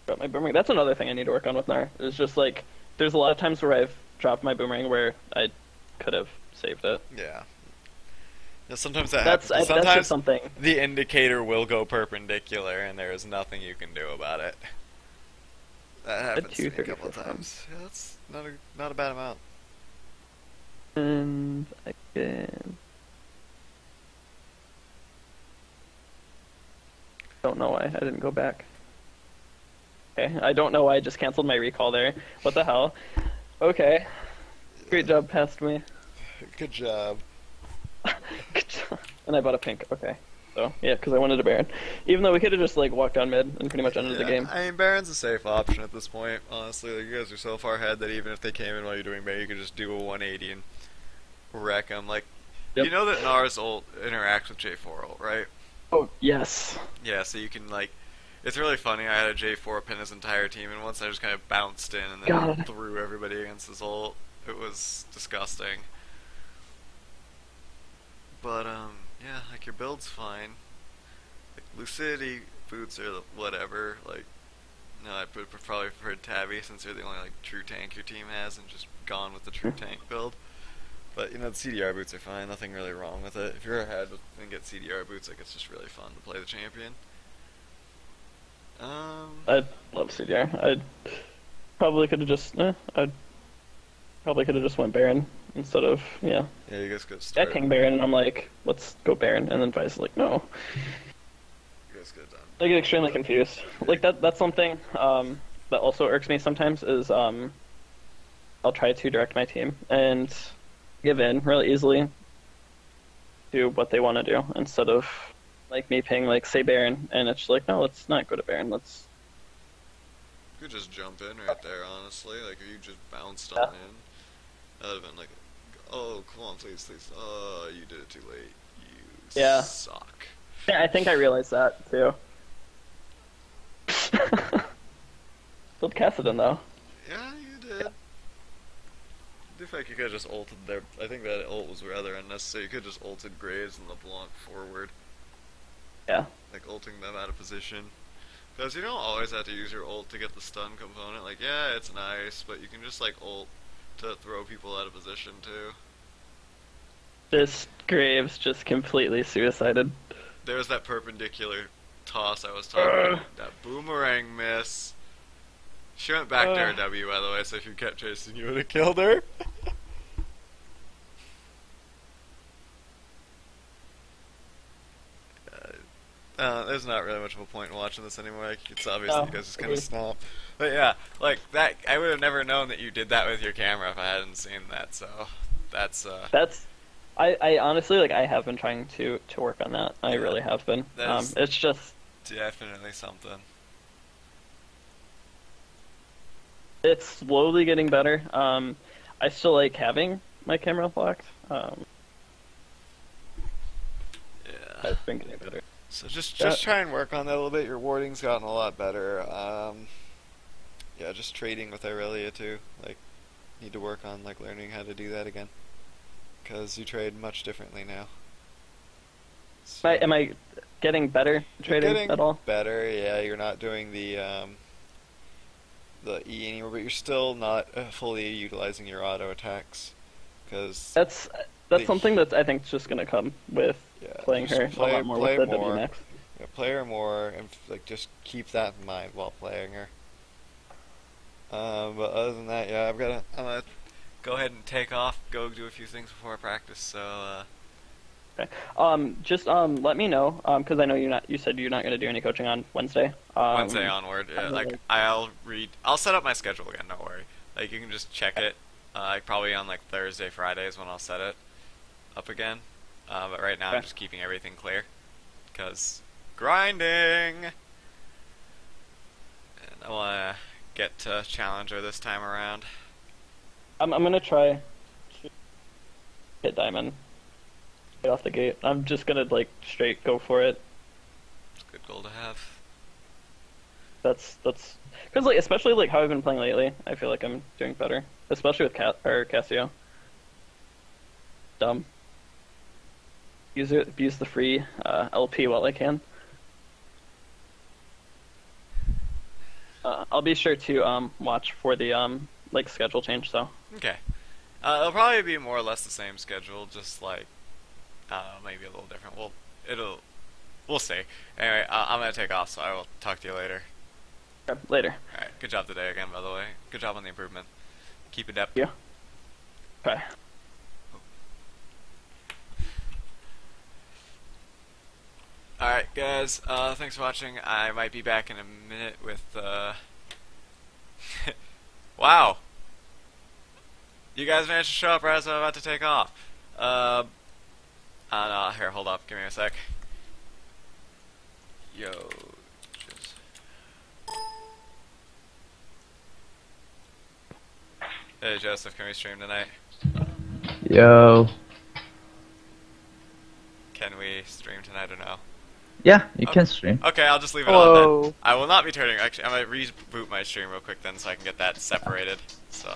Drop my boomerang. That's another thing I need to work on with Nar. It's just like there's a lot of times where I've dropped my boomerang where I could have saved it. Yeah. Yeah, sometimes that That's happens. that's Sometimes just something. the indicator will go perpendicular, and there is nothing you can do about it. That happens to me a couple of 234 times. Yeah, that's not a bad amount. And again, don't know why I didn't go back. Okay, I don't know why I just canceled my recall there. What the hell? Okay, great job, past me. Good job. Good job. And I bought a pink. Okay, so yeah, because I wanted a Baron. Even though we could have just like walked down mid and pretty much ended the game. I mean, Baron's a safe option at this point, honestly. Like, you guys are so far ahead that even if they came in while you're doing Baron, you could just do a 180 and wreck them. Like, Yep. you know that Nar's ult interacts with J4 ult, right? Oh yes. Yeah, so you can, like, it's really funny. I had a J4 pin his entire team, and once I just kind of bounced in and then God. threw everybody against his ult. It was disgusting. But, yeah, like, your build's fine. Like, Lucidity boots are whatever. Like, no, I probably preferred Tabby since you're the only, like, true tank your team has and just gone with the true tank build. But, you know, the CDR boots are fine. Nothing really wrong with it. If you're ahead and get CDR boots, like, it's just really fun to play the champion. I love CDR. I probably could have just. I probably could have just went Baron instead of yeah. Yeah, you guys could I start. ping Baron and I'm like, let's go Baron, and then Vice is like, no. You guys could have done. I get extremely confused. Like that's something that also irks me sometimes is I'll try to direct my team and give in really easily to what they want to do instead of like me ping like say Baron and it's like no, let's not go to Baron. Let's You could just jump in right there, honestly. Like, if you just bounced Yeah. on in, that would have been like, oh, come on, please, please. Oh, you did it too late. You Yeah. suck. yeah, I think I realized that too. Killed Cassidon though. Yeah, you did. The fact you could have just ulted there, I think that ult was rather unnecessary. You could have just ulted Graves and LeBlanc forward. Yeah. Like, ulting them out of position. Because you don't always have to use your ult to get the stun component. Like, yeah, it's nice, but you can just, like, ult to throw people out of position, too. This Graves just completely suicided. There's that perpendicular toss I was talking about. That boomerang miss. She went back to her W, by the way, so if you kept chasing, you would have killed her. There's not really much of a point in watching this anymore. Like, it's obvious that you guys just kind of snap. But yeah, like, that, I would have never known that you did that with your camera if I hadn't seen that, so that's I honestly like I have been trying to work on that. I Yeah. really have been. That's It's just definitely something. it's slowly getting better. I still like having my camera locked. Yeah. I've been getting better. So just Yeah. try and work on that a little bit. Your warding's gotten a lot better. Yeah, just trading with Irelia too. Like, need to work on like learning how to do that again. Because you trade much differently now. So Am I getting better you're trading getting at all? better. Yeah, you're not doing the E anymore, but you're still not fully utilizing your auto attacks. Because That's The- something that I think is just gonna come with yeah, playing just her a lot more with the WMAX. Yeah, play her more, and like just keep that in mind while playing her. But other than that, yeah, I'm gonna Go ahead and take off. Go do a few things before practice. So Okay. Just let me know, because I know you said you're not gonna do any coaching on Wednesday. Wednesday onward, yeah, I'm like like- I'll set up my schedule again. Don't worry. Like you can just check it. Like probably on like Thursday, Fridays when I'll set it up again. But right now I'm Okay. just keeping everything clear, cause grinding. And I wanna get to Challenger this time around. I'm gonna try to hit diamond right off the gate. I'm just gonna like straight go for it. It's a good goal to have. That's because like especially like how I've been playing lately. I feel like I'm doing better, especially with Cassio. Dumb. Use the free LP while I can. I'll be sure to watch for the like schedule change. So Okay. It'll probably be more or less the same schedule, just like maybe a little different. We'll see. Anyway, I'm gonna take off, so I will talk to you later. okay, later. All right. Good job today again, by the way. Good job on the improvement. Keep it up. Yeah. Okay. Alright guys, thanks for watching. I might be back in a minute with, wow! You guys managed to show up right as I'm about to take off. I don't know, here, hold up, give me a sec. Yo, just... Hey Joseph, can we stream tonight? Yo. Can we stream tonight or no? Yeah, you Oh. can stream. Okay, I'll just leave it on then. I will not be turning. Actually, I might reboot my stream real quick then, so I can get that separated. So